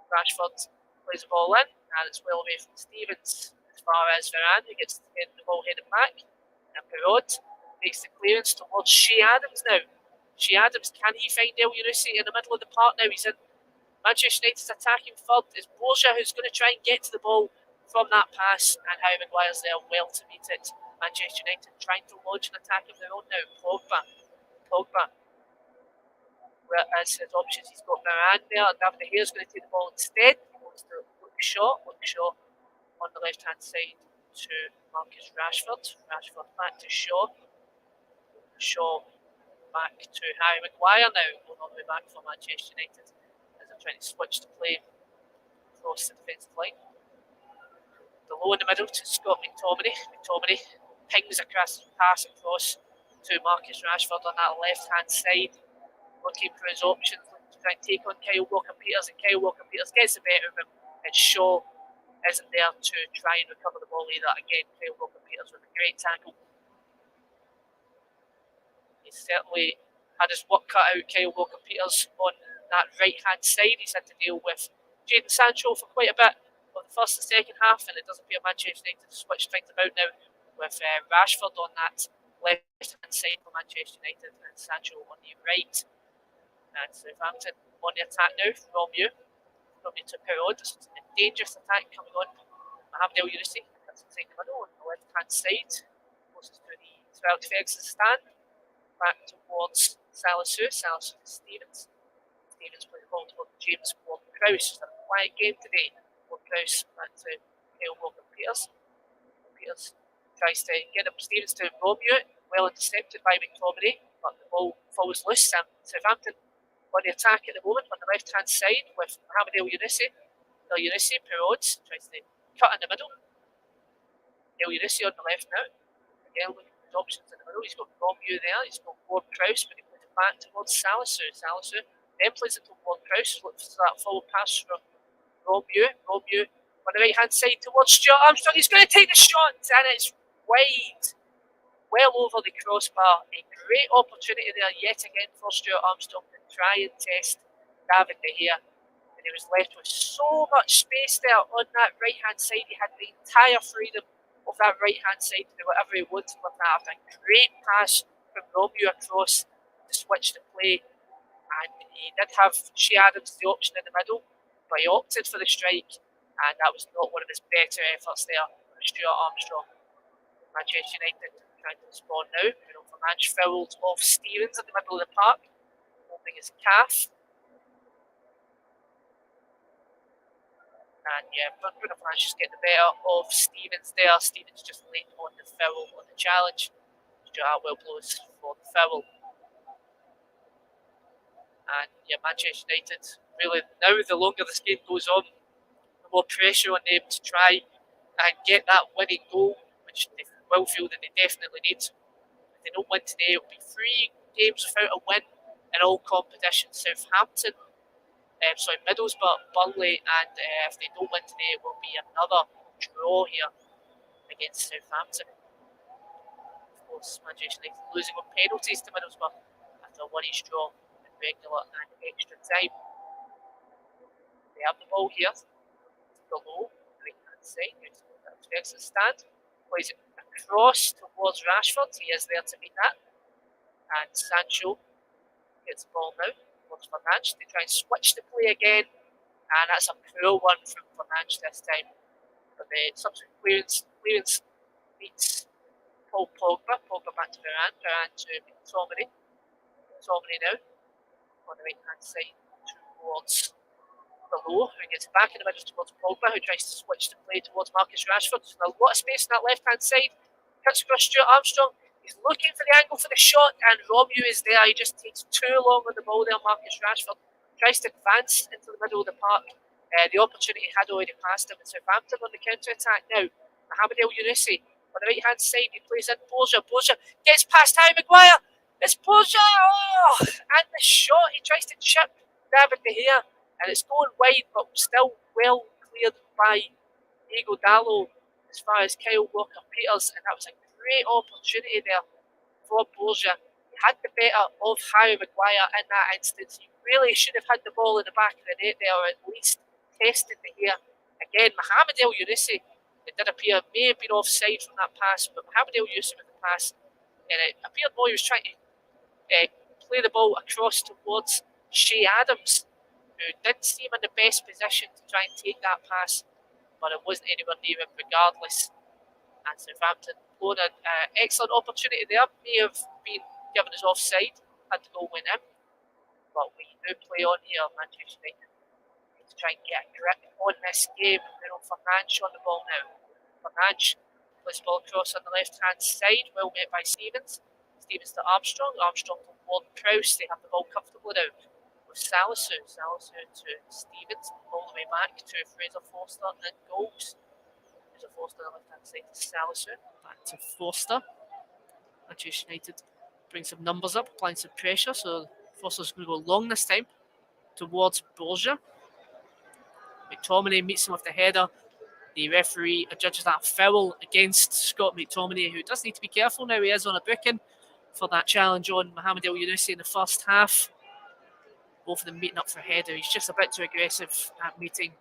Rashford plays the ball in, and it's well away from Stevens as far as Varane, who gets the ball headed back. And Perraud makes the clearance towards Shea Adams now. Shea Adams, can he find El Yunusi in the middle of the park now? He's in Manchester United's attacking third. It's Borja who's going to try and get to the ball from that pass, and Harry Maguire's there well to meet it. Manchester United trying to launch an attack of their own now. Pogba. As his options, he's got Varane there. David De Gea's going to take the ball instead. He wants to look shot on the left hand side to Marcus Rashford. Rashford back to Shaw. Shaw back to Harry Maguire now, going all the way back for Manchester United as they're trying to switch to play across the defensive line. Delort in the middle to Scott McTominay. McTominay pings across, pass across to Marcus Rashford on that left hand side. Looking for his options, looking to try and take on Kyle Walker-Peters, and Kyle Walker-Peters gets the better of him, and Shaw isn't there to try and recover the ball either. Again, Kyle Walker-Peters with a great tackle. He's certainly had his work cut out, Kyle Walker-Peters, on that right-hand side. He's had to deal with Jadon Sancho for quite a bit of the first and second half, and it does appear Manchester United to switch things about now with Rashford on that left-hand side for Manchester United and Sancho on the right. And Southampton on the attack now from you to Perraud. This is a dangerous attack coming on. Mohamed El Yunusi, that's inside the middle on the left hand side, closest to the Alex Ferguson's stand. Back towards Salisu to Stevens. Stevens plays the ball towards James Ward-Prowse. It's a quiet game today. Ward-Prowse back to Kyle Walker-Peters. Peters tries to get up Stevens to Romeo, well intercepted by McTominay, but the ball falls loose. Southampton on the attack at the moment on the left hand side with Mohamed El Yunusi. El Yunusi, Perraud tries to cut in the middle. El Yunusi on the left now. Again, looking for his options in the middle. He's got Romeo there, he's got Ward-Prowse, but he plays it back towards Salisu. Salisu then plays it to Ward-Prowse, looks for that forward pass from Romeo. Romeo on the right hand side towards Stuart Armstrong. He's going to take the shot, and it's wide. Well over the crossbar. A great opportunity there yet again for Stuart Armstrong to try and test David De Gea. And he was left with so much space there on that right hand side. He had the entire freedom of that right hand side to do whatever he wanted with that. After a great pass from Romeo across to switch the play, and he did have Shea Adams the option in the middle, but he opted for the strike, and that was not one of his better efforts there for Stuart Armstrong. Manchester United trying to respond now. Bruno Fernandes fouled off Stevens in the middle of the park, holding his calf. And yeah, Bruno Fernandes just getting the better of Stevens there. Stevens just late on the foul on the challenge. Stuart Artwell blows for the foul. And yeah, Manchester United, really now the longer this game goes on, the more pressure on them to try and get that winning goal, which they will feel that they definitely need. If they don't win today, it'll be 3 games without a win in all competitions. Southampton, Middlesbrough, Burnley, and if they don't win today, it will be another draw here against Southampton. Of course, Manchester United losing on penalties to Middlesbrough after a 1-1 draw in regular and extra time. They have the ball here, below, right hand side, excellent stand, plays it across towards Rashford, he is there to meet that, and Sancho gets the ball now towards Fernandes. They try and switch the play again, and that's a poor one from Fernandes this time. But the subsequent clearance meets Paul Pogba. Pogba back to Varane. Varane to McTominay. McTominay now on the right hand side towards below, who gets back in the middle towards Pogba, who tries to switch the play towards Marcus Rashford. There's a lot of space on that left hand side. Cuts across Stuart Armstrong. He's looking for the angle for the shot, and Romeo is there. He just takes too long on the ball there. Marcus Rashford tries to advance into the middle of the park. The opportunity had already passed him in Southampton on the counter attack now. Mohamed El Younousi on the right hand side. He plays in Borja. Borja gets past Harry Maguire. It's Borja! Oh! And the shot, he tries to chip David De Gea, and it's going wide, but still well cleared by Diego Dalot as far as Kyle Walker-Peters, and that was a great opportunity there for Borja. He had the better of Harry Maguire in that instance. He really should have had the ball in the back of the net there, or at least tested De Gea. Again, Mohamed El Younousi, it did appear, may have been offside from that pass, but Mohamed El Younousi with the pass, and it appeared more he was trying to play the ball across towards Shea Adams, who didn't seem in the best position to try and take that pass, but it wasn't anywhere near him regardless. And Southampton blown an excellent opportunity there, may have been given as offside had the goal went in, but we do play on here. Manchester United to try and get a grip on this game. Bruno Fernandes on the ball now. Fernandes plays the ball across on the left hand side, well met by Stevens. Stevens to Armstrong. Armstrong to Ward-Prowse. They have the ball comfortably now with Salisu. Salisu to Stevens. All the way back to Fraser Forster and goals. Fraser Forster on the left hand side to Salisu. Back to Forster. Manchester United bring some numbers up, applying some pressure. So Forster's going to go long this time towards Borja. McTominay meets him with the header. The referee adjudges that foul against Scott McTominay, who does need to be careful now. He is on a booking for that challenge on Mohamed El Younousi in the first half. Both of them meeting up for a header. He's just a bit too aggressive at meeting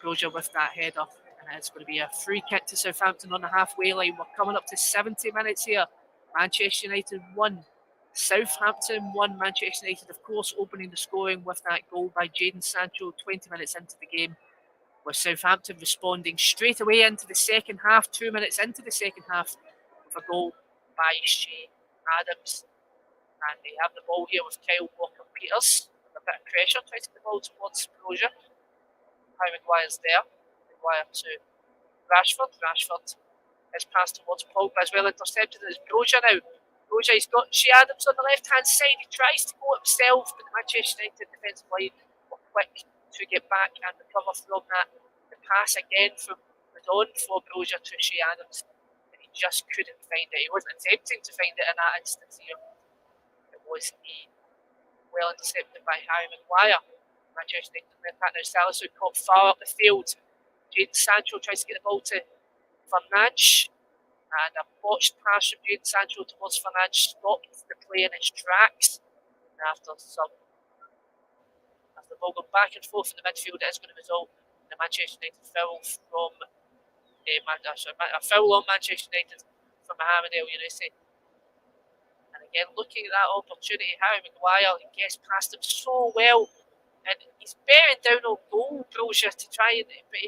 Borja with that header. And it's going to be a free kick to Southampton on the halfway line. We're coming up to 70 minutes here. Manchester United 1. Southampton 1. Manchester United, of course, opening the scoring with that goal by Jadon Sancho 20 minutes into the game. With Southampton responding straight away into the second half, 2 minutes into the second half, with a goal by Shea Adams. And they have the ball here with Kyle Walker-Peters. A bit of pressure, tries to get the ball towards Borja. Harry Maguire's there. Maguire to Rashford. Rashford is passed towards Pogba as well, intercepted. It's Borja now. Borja, he's got Shea Adams on the left hand side. He tries to go himself, but the Manchester United defensive line were quick to get back and recover from that. The pass again from Redon for Borja to Shea Adams, and he just couldn't find it. He wasn't attempting to find it in that instance here. It was well intercepted by Harry Maguire. Manchester United in attack now. Salisu caught far up the field. Jadon Sancho tries to get the ball to Fernandes, and a botched pass from Jadon Sancho towards Fernandes stopped the play in its tracks. And after the ball going back and forth in the midfield, it is going to result in a Manchester United foul from a foul on Manchester United from Mohamed El Yunusi. And again, looking at that opportunity, Harry Maguire gets past him so well, and he's bearing down on goal, Brozier, to try and, but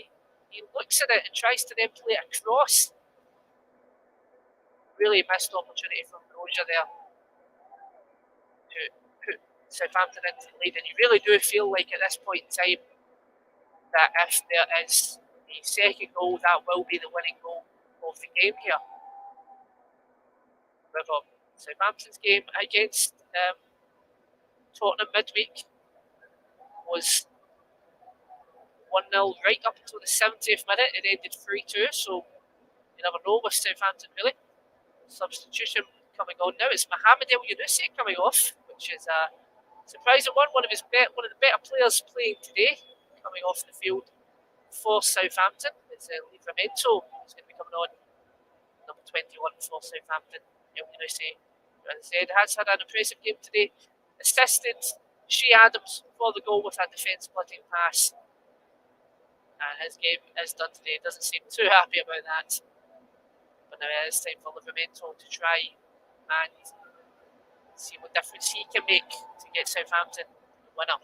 he looks at it and tries to then play it across. Really missed opportunity from Brozier there to put Southampton into the lead, and you really do feel like at this point in time that if there is a second goal, that will be the winning goal of the game here. However, Southampton's game against Tottenham midweek was 1-0 right up until the 70th minute. It ended 3-2, so you never know with Southampton really. Substitution coming on now. It's Mohamed El Yunusi coming off, which is a surprising one. One of the better players playing today coming off the field for Southampton. It's Livramento who's going to be coming on, number 21 for Southampton. El Yunusi, as I said, has had an impressive game today. Assisted Shea Adams for the goal with a defence-splitting pass. And his game is done today. Doesn't seem too happy about that. But now it is time for Livramento to try and see what difference he can make to get Southampton the winner.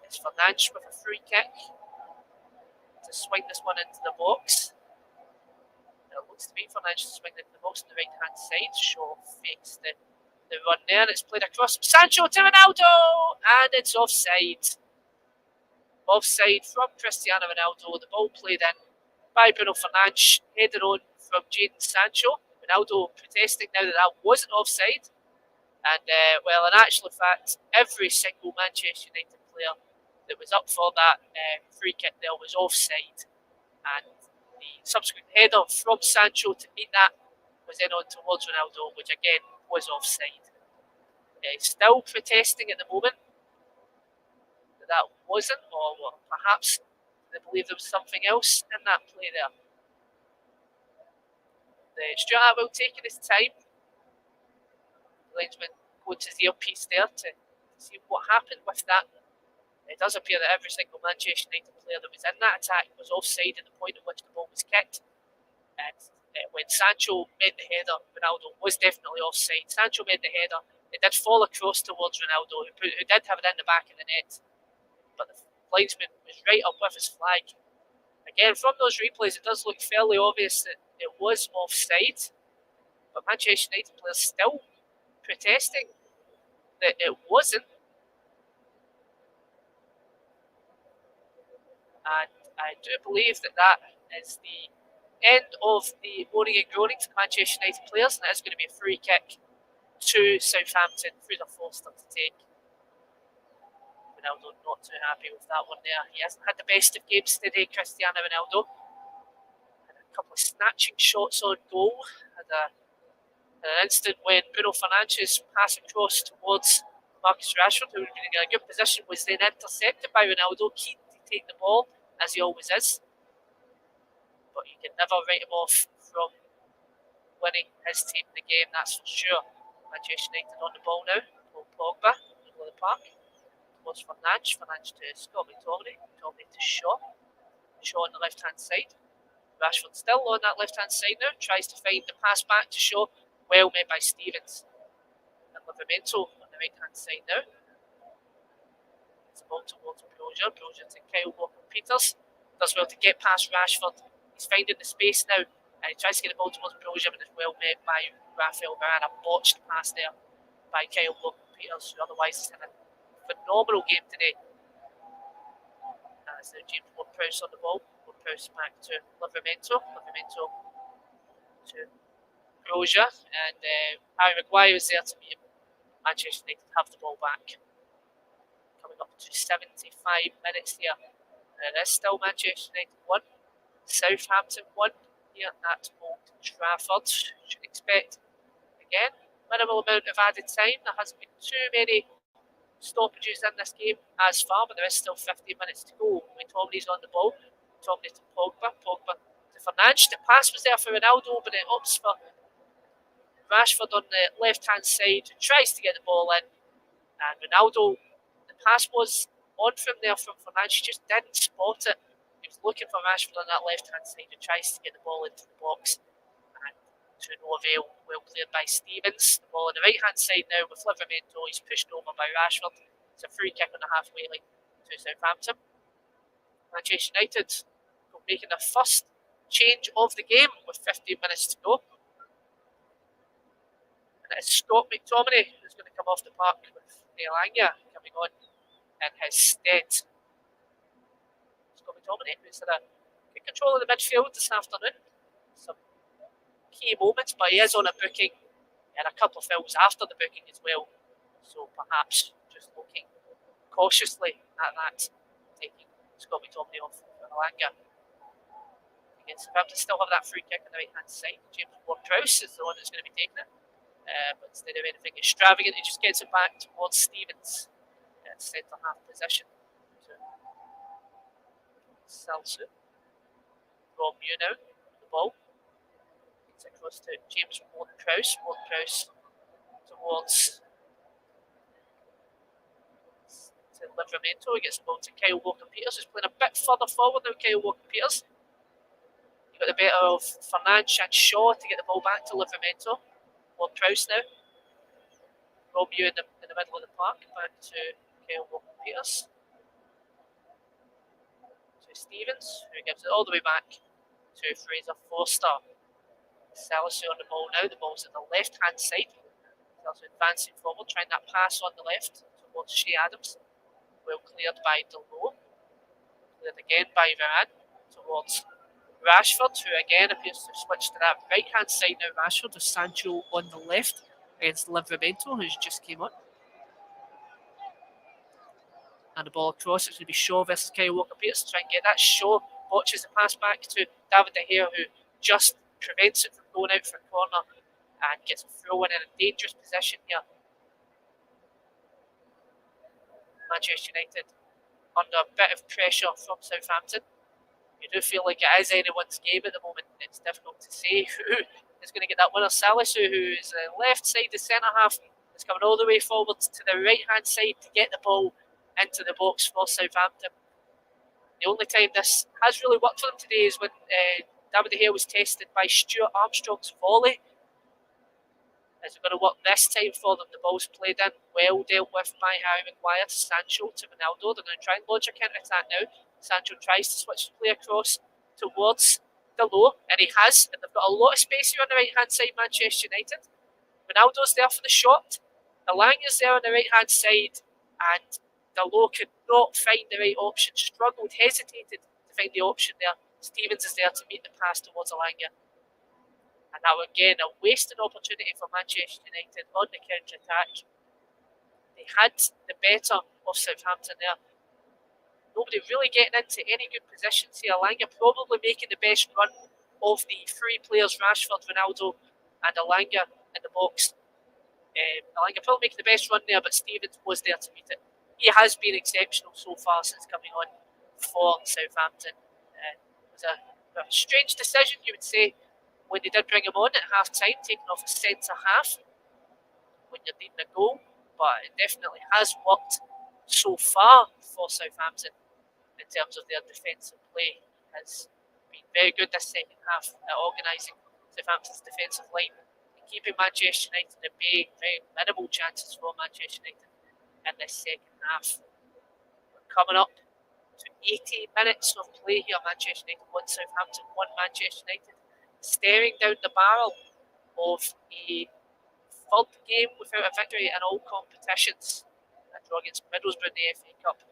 It's Fernandes with a free kick to swing this one into the box. It looks to be Fernandes swinging into the box on the right hand side. Shaw fakes the run there, and it's played across Sancho to Ronaldo, and it's offside. Offside from Cristiano Ronaldo. The ball played in by Bruno Fernandes, headed on from Jadon Sancho. Ronaldo protesting now that wasn't offside. And, well, in actual fact, every single Manchester United player that was up for that free kick there was offside. And the subsequent header from Sancho to meet that was then on towards Ronaldo, which again was offside. Still protesting at the moment that wasn't, or perhaps they believe there was something else in that play there. Stuart Atwell taking his time. The linesman going to his earpiece there to see what happened with that. It does appear that every single Manchester United player that was in that attack was offside at the point at which the ball was kicked. And when Sancho made the header, Ronaldo was definitely offside. Sancho made the header. It did fall across towards Ronaldo, who did have it in the back of the net. But the linesman was right up with his flag. Again, from those replays, it does look fairly obvious that it was offside. But Manchester United players still protesting that it wasn't. And I do believe that is the end of the moaning and groaning to Manchester United players, and it's going to be a free kick to Southampton through the Forster to take. Ronaldo not too happy with that one there. He hasn't had the best of games today, Cristiano Ronaldo. Had a couple of snatching shots on goal. Had an instant when Bruno Fernandes passed across towards Marcus Rashford, who would have been in a good position, was then intercepted by Ronaldo, keen to take the ball, as he always is. But you can never write him off from winning his team the game, that's for sure. Manchester United on the ball now. Paul Pogba, middle of the park. Was Fernandes to Scott McTominay to Shaw on the left hand side. Rashford still on that left hand side now, tries to find the pass back to Shaw, well met by Stevens. And Livramento on the right hand side now. It's a ball towards Brozier to Kyle Walker-Peters. Does well to get past Rashford. He's finding the space now, and he tries to get the ball towards Brozier, but it's well met by Rafael Varane. A botched pass there by Kyle Walker-Peters, who otherwise is in a phenomenal game today. As James Ward-Prowse on the ball. Ward-Prowse back to Livramento to Brozier, and Harry Maguire is there to meet him. Manchester United have the ball back. Coming up to 75 minutes here. And it is still Manchester United 1, Southampton 1 here at Old Trafford. Should expect, again, minimal amount of added time. There hasn't been too many stoppages in this game as far, but there is still 15 minutes to go. McTominay's on the ball. McTominay to Pogba to Fernandes. The pass was there for Ronaldo, but it opts for Rashford on the left hand side, who tries to get the ball in, and Ronaldo, the pass was on from there from Fernandes, just didn't spot it. He was looking for Rashford on that left hand side, who tries to get the ball into the box, and to no avail. Well cleared by Stevens. The ball on the right hand side now with Livramento. He's pushed over by Rashford. It's a free kick on the halfway line to Southampton. Manchester United making their first change of the game with 15 minutes to go. And it's Scott McTominay who's going to come off the park with Elanga coming on in his stead. Scott McTominay, who's had a good control of the midfield this afternoon. Some key moments, but he is on a booking and a couple of fouls after the booking as well. So perhaps just looking cautiously at that, taking Scott McTominay off for Elanga. Against Southampton, still have that free kick on the right hand side. James Ward-Prowse is the one who's going to be taking it. But instead of anything extravagant, he just gets it back towards Stevens at centre half position. Salsu. Rob Mew now, the ball. It's across to James Ward-Prowse. Ward-Prowse towards to Livramento. He gets the ball to Kyle Walker-Peters, who's playing a bit further forward now. Kyle Walker-Peters. He got the better of Fernandes and Shaw to get the ball back to Livramento. Ward-Prowse now. Rob Mew in the middle of the park. Back to Kyle Walker-Peters. To Stevens, who gives it all the way back to Fraser Forster. Salisu on the ball now. The ball's at the left-hand side. Salisu advancing forward, trying that pass on the left towards Shea Adams. Well cleared by Delort. Cleared again by Varane towards Rashford, who again appears to switch to that right-hand side now. Rashford with Sancho on the left against Livramento, who's just came on. And the ball across, it's going to be Shaw versus Kyle Walker-Peters to try and get that. Shaw watches the pass back to David De Gea, who just prevents it from going out for a corner and gets a throw in a dangerous position here. Manchester United under a bit of pressure from Southampton. You do feel like it is anyone's game at the moment. It's difficult to say who is going to get that winner. Salisu, who is left side, the centre half, is coming all the way forward to the right hand side to get the ball into the box for Southampton. The only time this has really worked for them today is when David De Gea was tested by Stuart Armstrong's volley. Is it going to work this time for them? The ball's played in, well dealt with by Harry Maguire to Sancho to Ronaldo. They're going to try and launch a counter-attack now. Sancho tries to switch the play across towards Delort, and he has. And they've got a lot of space here on the right-hand side, Manchester United. Ronaldo's there for the shot. Elanga's there on the right-hand side, and Delort could not find the right option. Struggled, hesitated to find the option there. Stevens is there to meet the pass towards Elanga. And now again, a wasted opportunity for Manchester United on the counter-attack. They had the better of Southampton there. Nobody really getting into any good positions here. Elanga probably making the best run of the three players, Rashford, Ronaldo and Elanga in the box. Elanga probably making the best run there, but Stevens was there to meet it. He has been exceptional so far since coming on for Southampton. It was a strange decision, you would say, when they did bring him on at half-time, taking off a centre-half when you're needing a goal. But it definitely has worked so far for Southampton in terms of their defensive play. It has been very good this second half at organising Southampton's defensive line and keeping Manchester United at bay. Very minimal chances for Manchester United in this second half. We're coming up to 80 minutes of play here. Manchester United 1, Southampton 1. Manchester United staring down the barrel of a third game without a victory in all competitions. A draw against Middlesbrough in the FA Cup,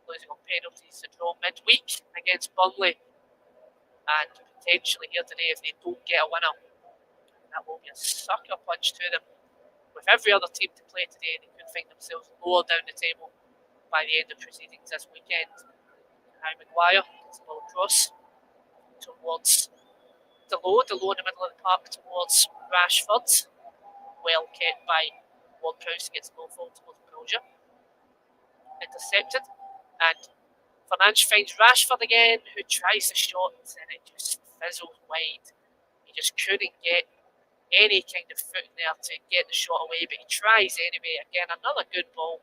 losing on penalties, a draw midweek against Burnley, and potentially here today if they don't get a winner. That will be a sucker punch to them. With every other team to play today, they could find themselves lower down the table by the end of proceedings this weekend. Harry Maguire gets the ball across towards Delort in the middle of the park towards Rashford. Well kept by Ward-Prowse, gets the ball forward towards Brozier. Intercepted. And Fernandes finds Rashford again, who tries the shot and it just fizzles wide. He just couldn't get any kind of foot there to get the shot away, but he tries anyway. Again, another good ball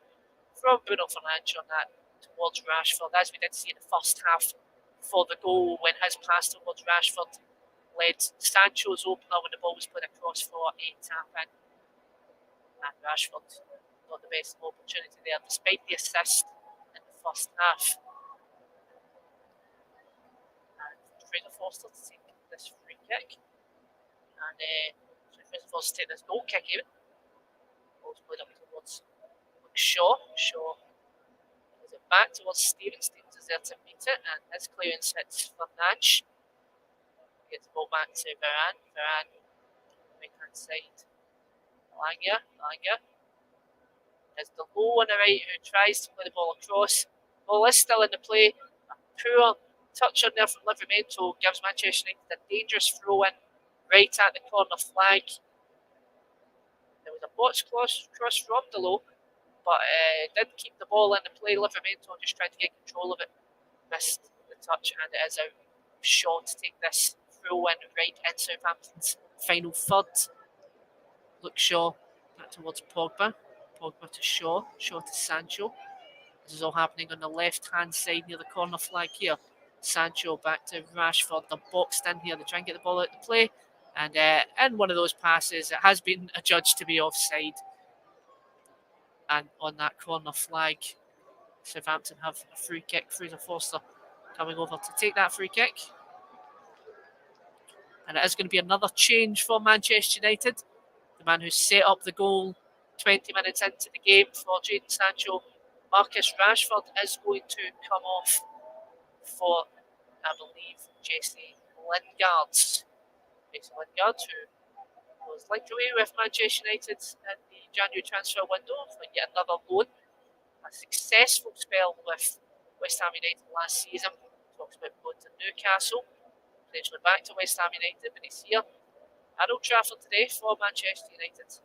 from Bruno Fernandes on that towards Rashford, as we did see in the first half for the goal when his pass towards Rashford led Sancho's opener when the ball was put across for a tap in. And Rashford got the best opportunity there despite the assist in the first half. And Fraser Forster to take this free kick. And Fraser Forster to take this goal kick even. Ball's played up towards Shaw. Shaw gives it back towards Stevens. Stevens is there to meet it, and his clearance hits for Nash. Gets the ball back to Varane. Varane, right hand side. Langer. There's the low on the right who tries to play the ball across. Ball is still in the play. A poor touch on there from Livramento gives Manchester United a dangerous throw in right at the corner flag. There was a botched cross from Delo, but did keep the ball in the play. Livramento just trying to get control of it. Missed the touch, and it is out. Shaw to take this throw in right in Southampton's final third. Luke Shaw back towards Pogba. Pogba to Shaw. Shaw to Sancho. This is all happening on the left-hand side near the corner flag here. Sancho back to Rashford. They're boxed in here. They try and get the ball out to play. And in one of those passes, it has been adjudged to be offside. And on that corner flag, Southampton have a free kick. Fraser Forster coming over to take that free kick. And it is going to be another change for Manchester United. The man who set up the goal 20 minutes into the game for Jadon Sancho, Marcus Rashford, is going to come off for, I believe, Jesse Lingard. Jesse Lingard, who was linked away with Manchester United in the January transfer window for yet another loan. A successful spell with West Ham United last season. Talks about going to Newcastle, potentially back to West Ham United, but he's here at Old Trafford today for Manchester United.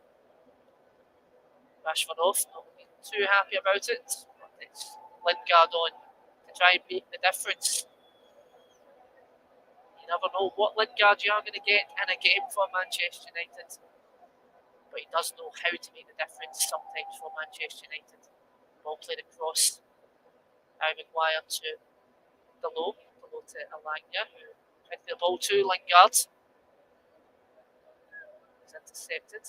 Rashford off, not looking too happy about it, but it's Lingard on to try and make the difference. You never know what Lingard you are going to get in a game for Manchester United, but he does know how to make the difference sometimes for Manchester United. Ball played across Harry Maguire to Delo to Alanya, who tried the ball to Lingard. He's intercepted.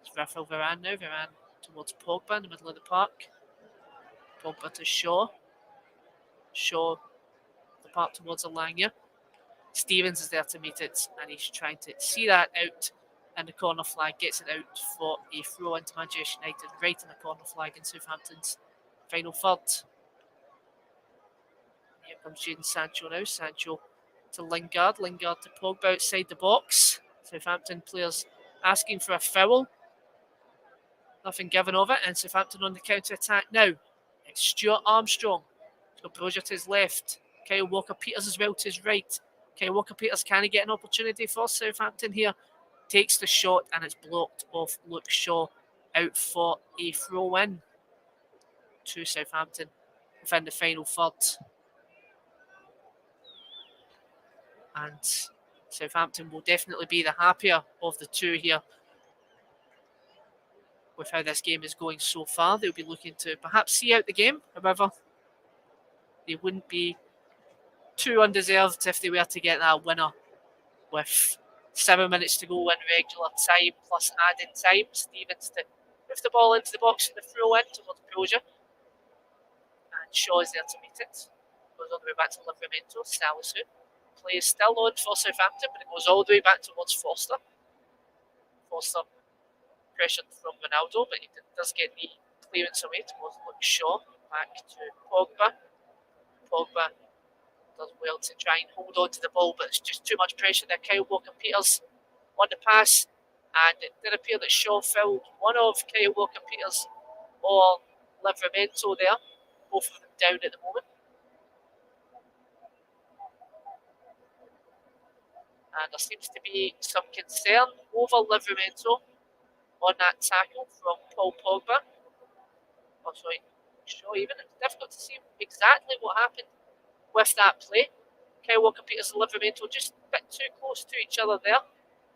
It's Rafael Varane now. Varane towards Pogba in the middle of the park. Pogba to Shaw. Shaw the park towards Alanya. Stevens is there to meet it, and he's trying to see that out. And the corner flag gets it out for a throw into Manchester United, right in the corner flag in Southampton's final third. Here comes Jadon Sancho now. Sancho to Lingard. Lingard to Pogba outside the box. Southampton players asking for a foul. Nothing given of it, and Southampton on the counter-attack now. It's Stuart Armstrong. He's got Brozier to his left. Kyle Walker-Peters as well to his right. Kyle Walker-Peters, can he get an opportunity for Southampton here? Takes the shot, and it's blocked off Luke Shaw, out for a throw-in to Southampton within the final third. And Southampton will definitely be the happier of the two here with how this game is going so far. They'll be looking to perhaps see out the game. However, they wouldn't be too undeserved if they were to get that winner with 7 minutes to go in regular time plus added time. Stevens to move the ball into the box and the throw in towards Brozier. And Shaw is there to meet it. Goes all the way back to Livramento. Salisu. Play is still on for Southampton, but it goes all the way back towards Forster. Forster pressured from Ronaldo, but he does get the clearance away towards Luke Shaw. Back to Pogba. Pogba does well to try and hold on to the ball, but it's just too much pressure there. Kyle Walker-Peters on the pass, and it did appear that Shaw fouled one of Kyle Walker-Peters or Livramento there, both of them down at the moment. And there seems to be some concern over Livramento on that tackle from Paul Pogba. Oh, sorry, Shaw even. It's difficult to see exactly what happened with that play. Kyle Walker-Peters and Livramento just a bit too close to each other there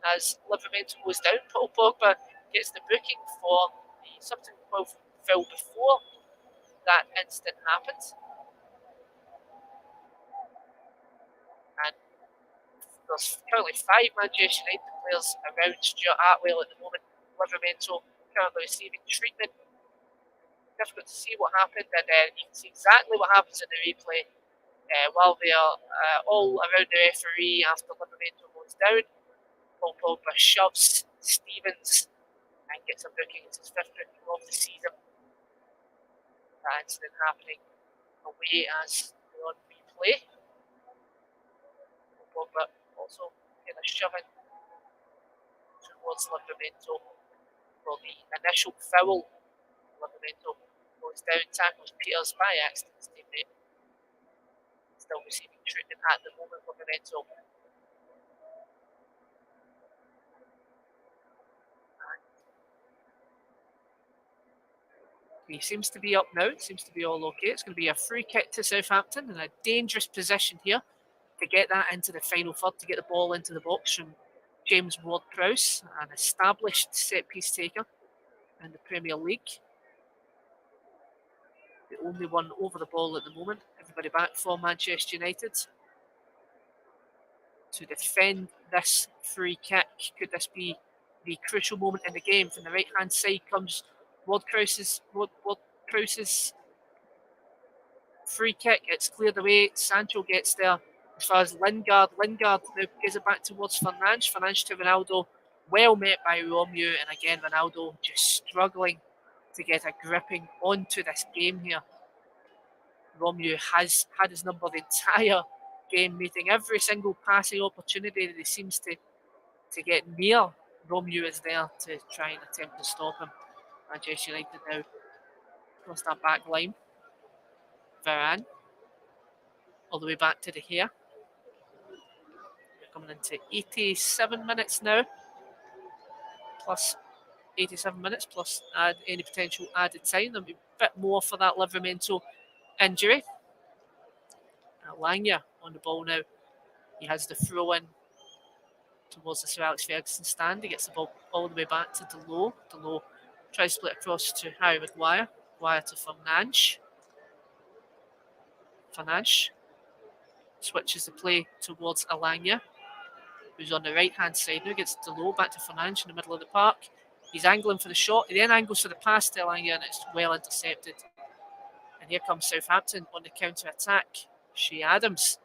as Livramento goes down. Paul Pogba gets the booking for the subsequent foul before that incident happened. There's currently 5 Manchester United players around Stuart Atwell at the moment. Livramento currently receiving treatment. Difficult to see what happened, and you can see exactly what happens in the replay. While they are all around the referee after Livramento goes down, Paul Pogba shoves Stevens and gets a booking. It's his 5th booking of the season. That incident happening away as we're on replay. Paul Pogba also kind of shoving towards Livramento for the initial foul. Livramento goes down, tackles Peters by accident. Teammate still receiving treatment at the moment. Livramento. He seems to be up now. It seems to be all okay. It's going to be a free kick to Southampton in a dangerous position here to get that into the final third, to get the ball into the box from James Ward-Prowse, an established set-piece taker in the Premier League. The only one over the ball at the moment. Everybody back for Manchester United to defend this free kick. Could this be the crucial moment in the game? From the right-hand side comes Ward-Prowse's free kick. It's cleared away. Sancho gets there. As far as Lingard now gives it back towards Fernandes. Fernandes to Ronaldo. Well met by Romeo, and again Ronaldo just struggling to get a gripping onto this game here. Romeo has had his number the entire game, meeting every single passing opportunity that he seems to get near. Romeo is there to try and attempt to stop him. Manchester United now across that back line. Varane all the way back to De Gea. We're coming into 87 minutes now, plus 87 minutes plus any potential added time. There'll be a bit more for that Livramento injury. Alanya on the ball now. He has the throw in towards the Sir Alex Ferguson stand. He gets the ball all the way back to Delort. Delort tries to split across to Harry Maguire. Maguire to Fernandes. Fernandes switches the play towards Alanya, who's on the right hand side now. Gets Delort back to Fernandes in the middle of the park. He's angling for the shot. He then angles for the pass to Alanya, and it's well intercepted. And here comes Southampton on the counter attack. Shea Adams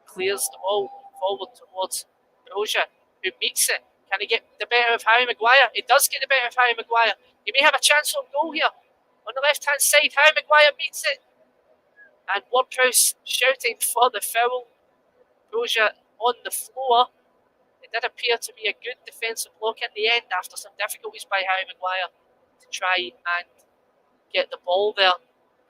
clears the ball forward towards Broja, who meets it. Can he get the better of Harry Maguire? He does get the better of Harry Maguire. He may have a chance on goal here. On the left hand side, Harry Maguire meets it. And Ward-Prowse shouting for the foul. Broja on the floor. It did appear to be a good defensive block in the end after some difficulties by Harry Maguire to try and get the ball there.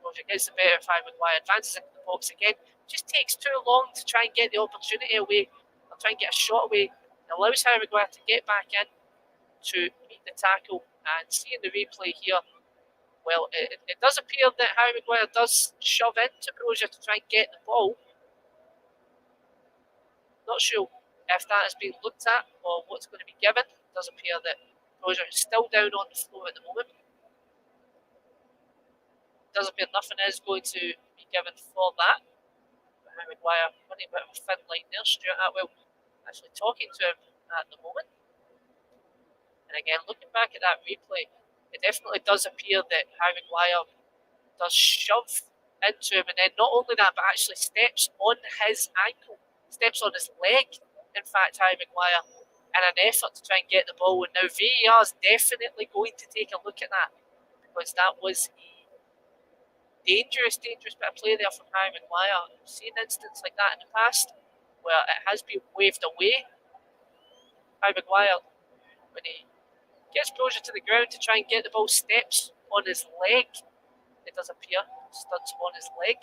Broja gets the better of Harry Maguire, advances into the box again. Just takes too long to try and get the opportunity away, or try and get a shot away. It allows Harry Maguire to get back in to meet the tackle. And seeing the replay here, well, it does appear that Harry Maguire does shove into Broja to try and get the ball. Not sure if that has been looked at or what's going to be given. It does appear that Broja is still down on the floor at the moment. It does appear nothing is going to be given for that. Harry Maguire running a bit of a thin line there. Stuart Atwell actually talking to him at the moment. And again, looking back at that replay, it definitely does appear that Harry Maguire does shove into him, and then not only that, but actually steps on his ankle, steps on his leg. In fact, Harry Maguire, in an effort to try and get the ball, and now VAR is definitely going to take a look at that, because that was a dangerous bit of play there from Harry Maguire. I've seen incidents like that in the past where it has been waved away. Harry Maguire, when he gets Broja to the ground to try and get the ball, steps on his leg. It does appear, studs on his leg.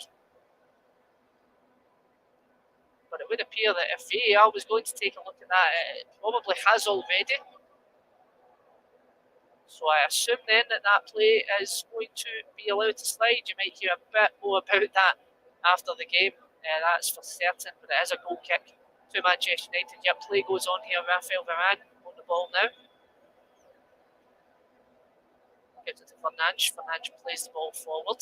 But it would appear that if VAR was going to take a look at that, it probably has already. So I assume then that play is going to be allowed to slide. You might hear a bit more about that after the game. That's for certain, but it is a goal kick to Manchester United. Yeah, play goes on here. Raphael Varane on the ball now. Gives it to Fernandes. Fernandes plays the ball forward.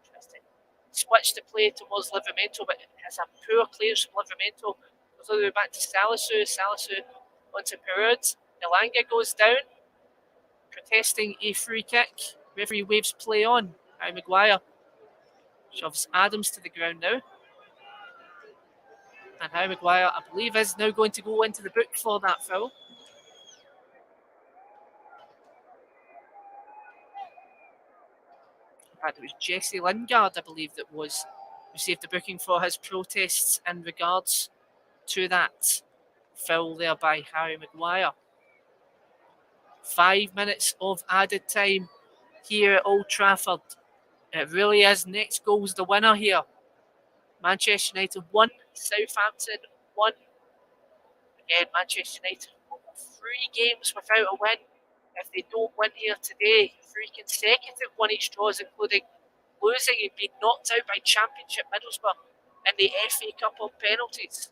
Tries to switch the play towards Livramento, but it has a poor clearance from Livramento. Goes all the way back to Salisu. Salisu onto Perud. Elanga goes down, protesting a free kick. Referee waves play on. Harry Maguire shoves Adams to the ground now. And Harry Maguire, I believe, is now going to go into the book for that foul. In fact, it was Jesse Lingard, I believe, that was received the booking for his protests in regards to that foul there by Harry Maguire. 5 minutes of added time here at Old Trafford. It really is. Next goal's the winner here. Manchester United 1, Southampton 1. Again, Manchester United 3 games without a win. If they don't win here today, 3 consecutive 1-each draws, including losing and being knocked out by Championship Middlesbrough in the FA Cup on penalties.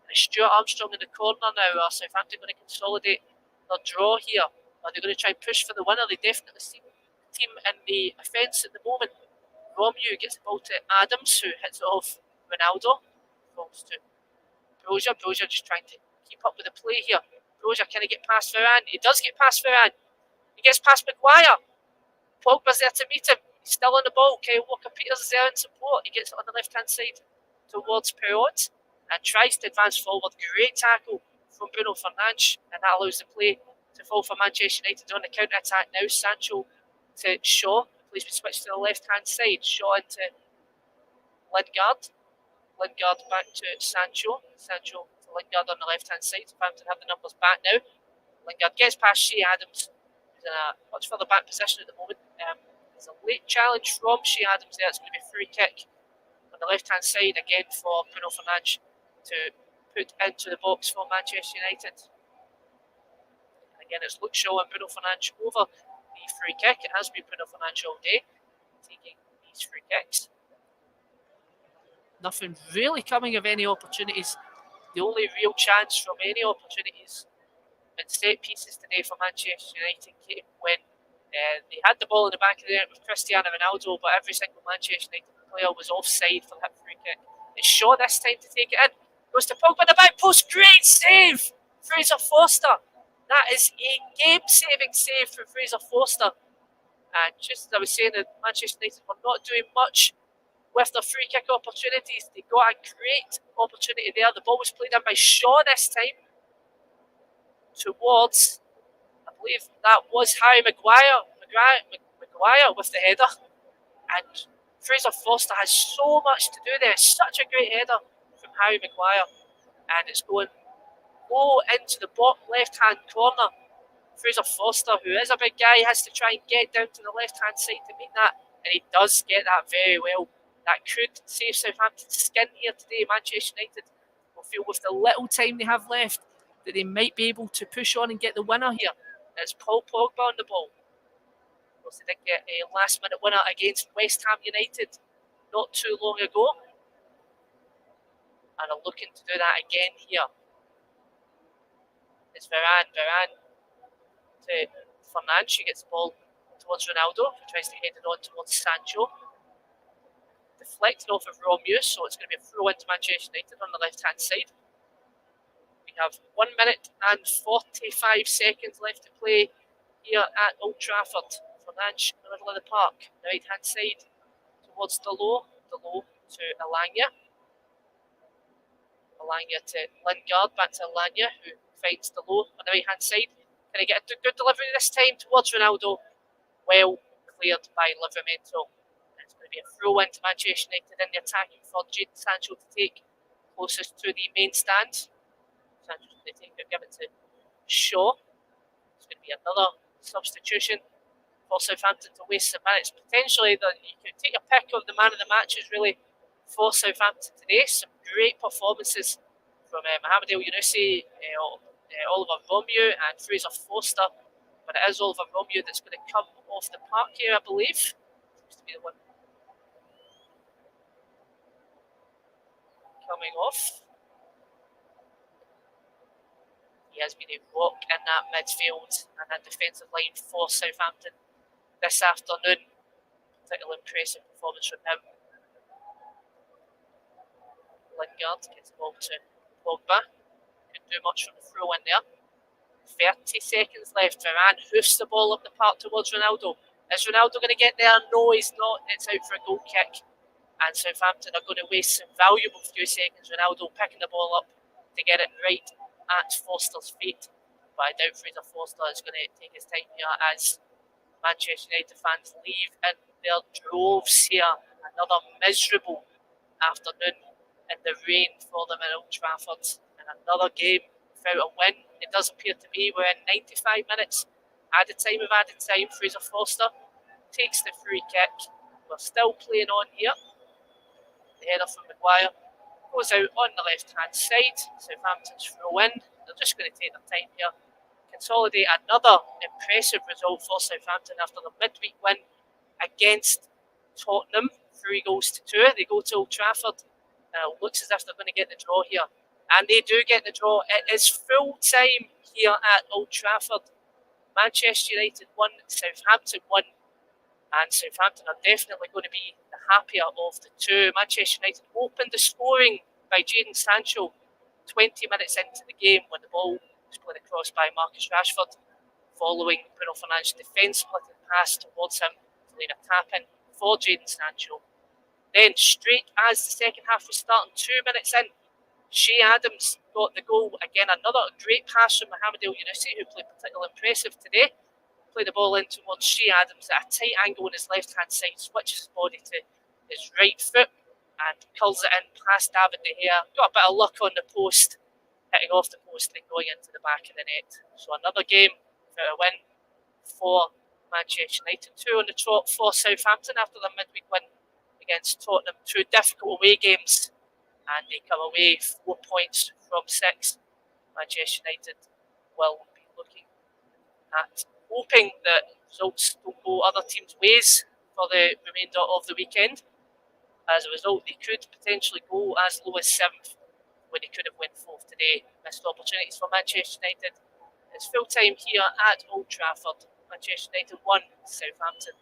And Stuart Armstrong in the corner now. Are Southampton going to consolidate their draw here? Are they going to try and push for the winner? They definitely seem the team in the offence at the moment. Romew gets the ball to Adams, who hits it off Ronaldo. Falls to Brozier. Brozier just trying to keep up with the play here. Brozier, can he get past Varane? He does get past Varane. He gets past Maguire. Pogba's there to meet him. He's still on the ball. Kyle Walker-Peters is there in support. He gets it on the left-hand side towards Perrault and tries to advance forward. Great tackle from Bruno Fernandes, and that allows the play to fall for Manchester United on the counter-attack now. Sancho to Shaw. The play's been switched to the left-hand side. Shaw into Lingard. Lingard back to Sancho. Sancho to Lingard on the left-hand side. Southampton have the numbers back now. Lingard gets past Shea Adams, who's in a much further back position at the moment. There's a late challenge from Shea Adams there. It's going to be a free kick on the left-hand side again for Bruno Fernandes to put into the box for Manchester United. And again, it's Luke Shaw and Bruno Fernandes over the free kick. It has been Bruno Fernandes all day taking these free kicks. Nothing really coming of any opportunities. The only real chance from any opportunities in set pieces today for Manchester United came when they had the ball in the back of the net with Cristiano Ronaldo, but every single Manchester United player was offside for that free kick. It's Shaw this time to take it in. Goes to Pogba in the back post. Great save! Fraser Forster. That is a game-saving save from Fraser Forster. And just as I was saying, that Manchester United were not doing much with their free kick opportunities. They got a great opportunity there. The ball was played in by Shaw this time towards, I believe that was Harry Maguire. Maguire with the header. And Fraser Forster has so much to do there. It's such a great header from Harry Maguire. And it's going low into the bottom left-hand corner. Fraser Forster, who is a big guy, has to try and get down to the left-hand side to meet that. And he does get that very well. That could save Southampton's skin here today. Manchester United will feel with the little time they have left that they might be able to push on and get the winner here. It's Paul Pogba on the ball. Of course, they did get a last-minute winner against West Ham United not too long ago. And are looking to do that again here. It's Varane. Varane to Fernandes. She gets the ball towards Ronaldo, who tries to head it on towards Sancho. Deflected off of Romew, so it's going to be a throw into Manchester United on the left-hand side. We have 1 minute and 45 seconds left to play here at Old Trafford. Fernandes in the middle of the park, the right-hand side towards Dalot. Dalot to Elanga. Elanga to Lingard, back to Elanga, who finds Dalot on the right-hand side. Can he get a good delivery this time towards Ronaldo? Well cleared by Livramento. It's going to be a throw into Manchester United in the attacking for Jadon Sancho to take closest to the main stand. Sancho's going to take it, give it to Shaw. It's going to be another substitution for Southampton to waste some minutes. Potentially, you could take a pick of the man of the matches really for Southampton today. Some great performances from Mohamed El Younousi, Oliver Romew and Fraser Forster. But it is Oliver Romew that's going to come off the park here, I believe. Seems to be the one coming off. He has been a rock in that midfield and that defensive line for Southampton this afternoon. Particularly impressive performance from him. Lingard gets the ball to Pogba. Couldn't do much from the throw in there. 30 seconds left. Varane hoofs the ball up the park towards Ronaldo. Is Ronaldo going to get there? No, he's not. It's out for a goal kick. And Southampton are going to waste some valuable few seconds. Ronaldo picking the ball up to get it right at Foster's feet. But I doubt Fraser Forster is going to take his time here as Manchester United fans leave in their droves here. Another miserable afternoon in the rain for them at Old Trafford. And another game without a win. It does appear to be we're in 95 minutes. Added time, Fraser Forster takes the free kick. We're still playing on here. The header from Maguire goes out on the left hand side. Southampton's throw in. They're just going to take their time here. Consolidate another impressive result for Southampton after the midweek win against Tottenham. 3-2. They go to Old Trafford. Looks as if they're going to get the draw here. And they do get the draw. It is full time here at Old Trafford. Manchester United 1, Southampton 1. And Southampton are definitely going to be the happier of the two. Manchester United opened the scoring by Jadon Sancho 20 minutes into the game when the ball was played across by Marcus Rashford, following Bruno Fernandes' defence-splitting pass towards him to leave a tap-in for Jadon Sancho. Then, straight as the second half was starting, 2 minutes in, Shea Adams got the goal. Again, another great pass from Mohamed El Younousi, who played particularly impressive today. Played the ball in towards Shea Adams at a tight angle on his left-hand side, switches his body to his right foot and curls it in past David De Gea. Got a bit of luck on the post, hitting off the post and going into the back of the net. So another game without a win for Manchester United. 2 on the trot for Southampton after their midweek win against Tottenham. 2 difficult away games, and they come away 4 points from 6. Manchester United will be looking at hoping that results don't go other teams' ways for the remainder of the weekend. As a result, they could potentially go as low as 7th when they could have went 4th today. Missed opportunities for Manchester United. It's full time here at Old Trafford. Manchester United 1, Southampton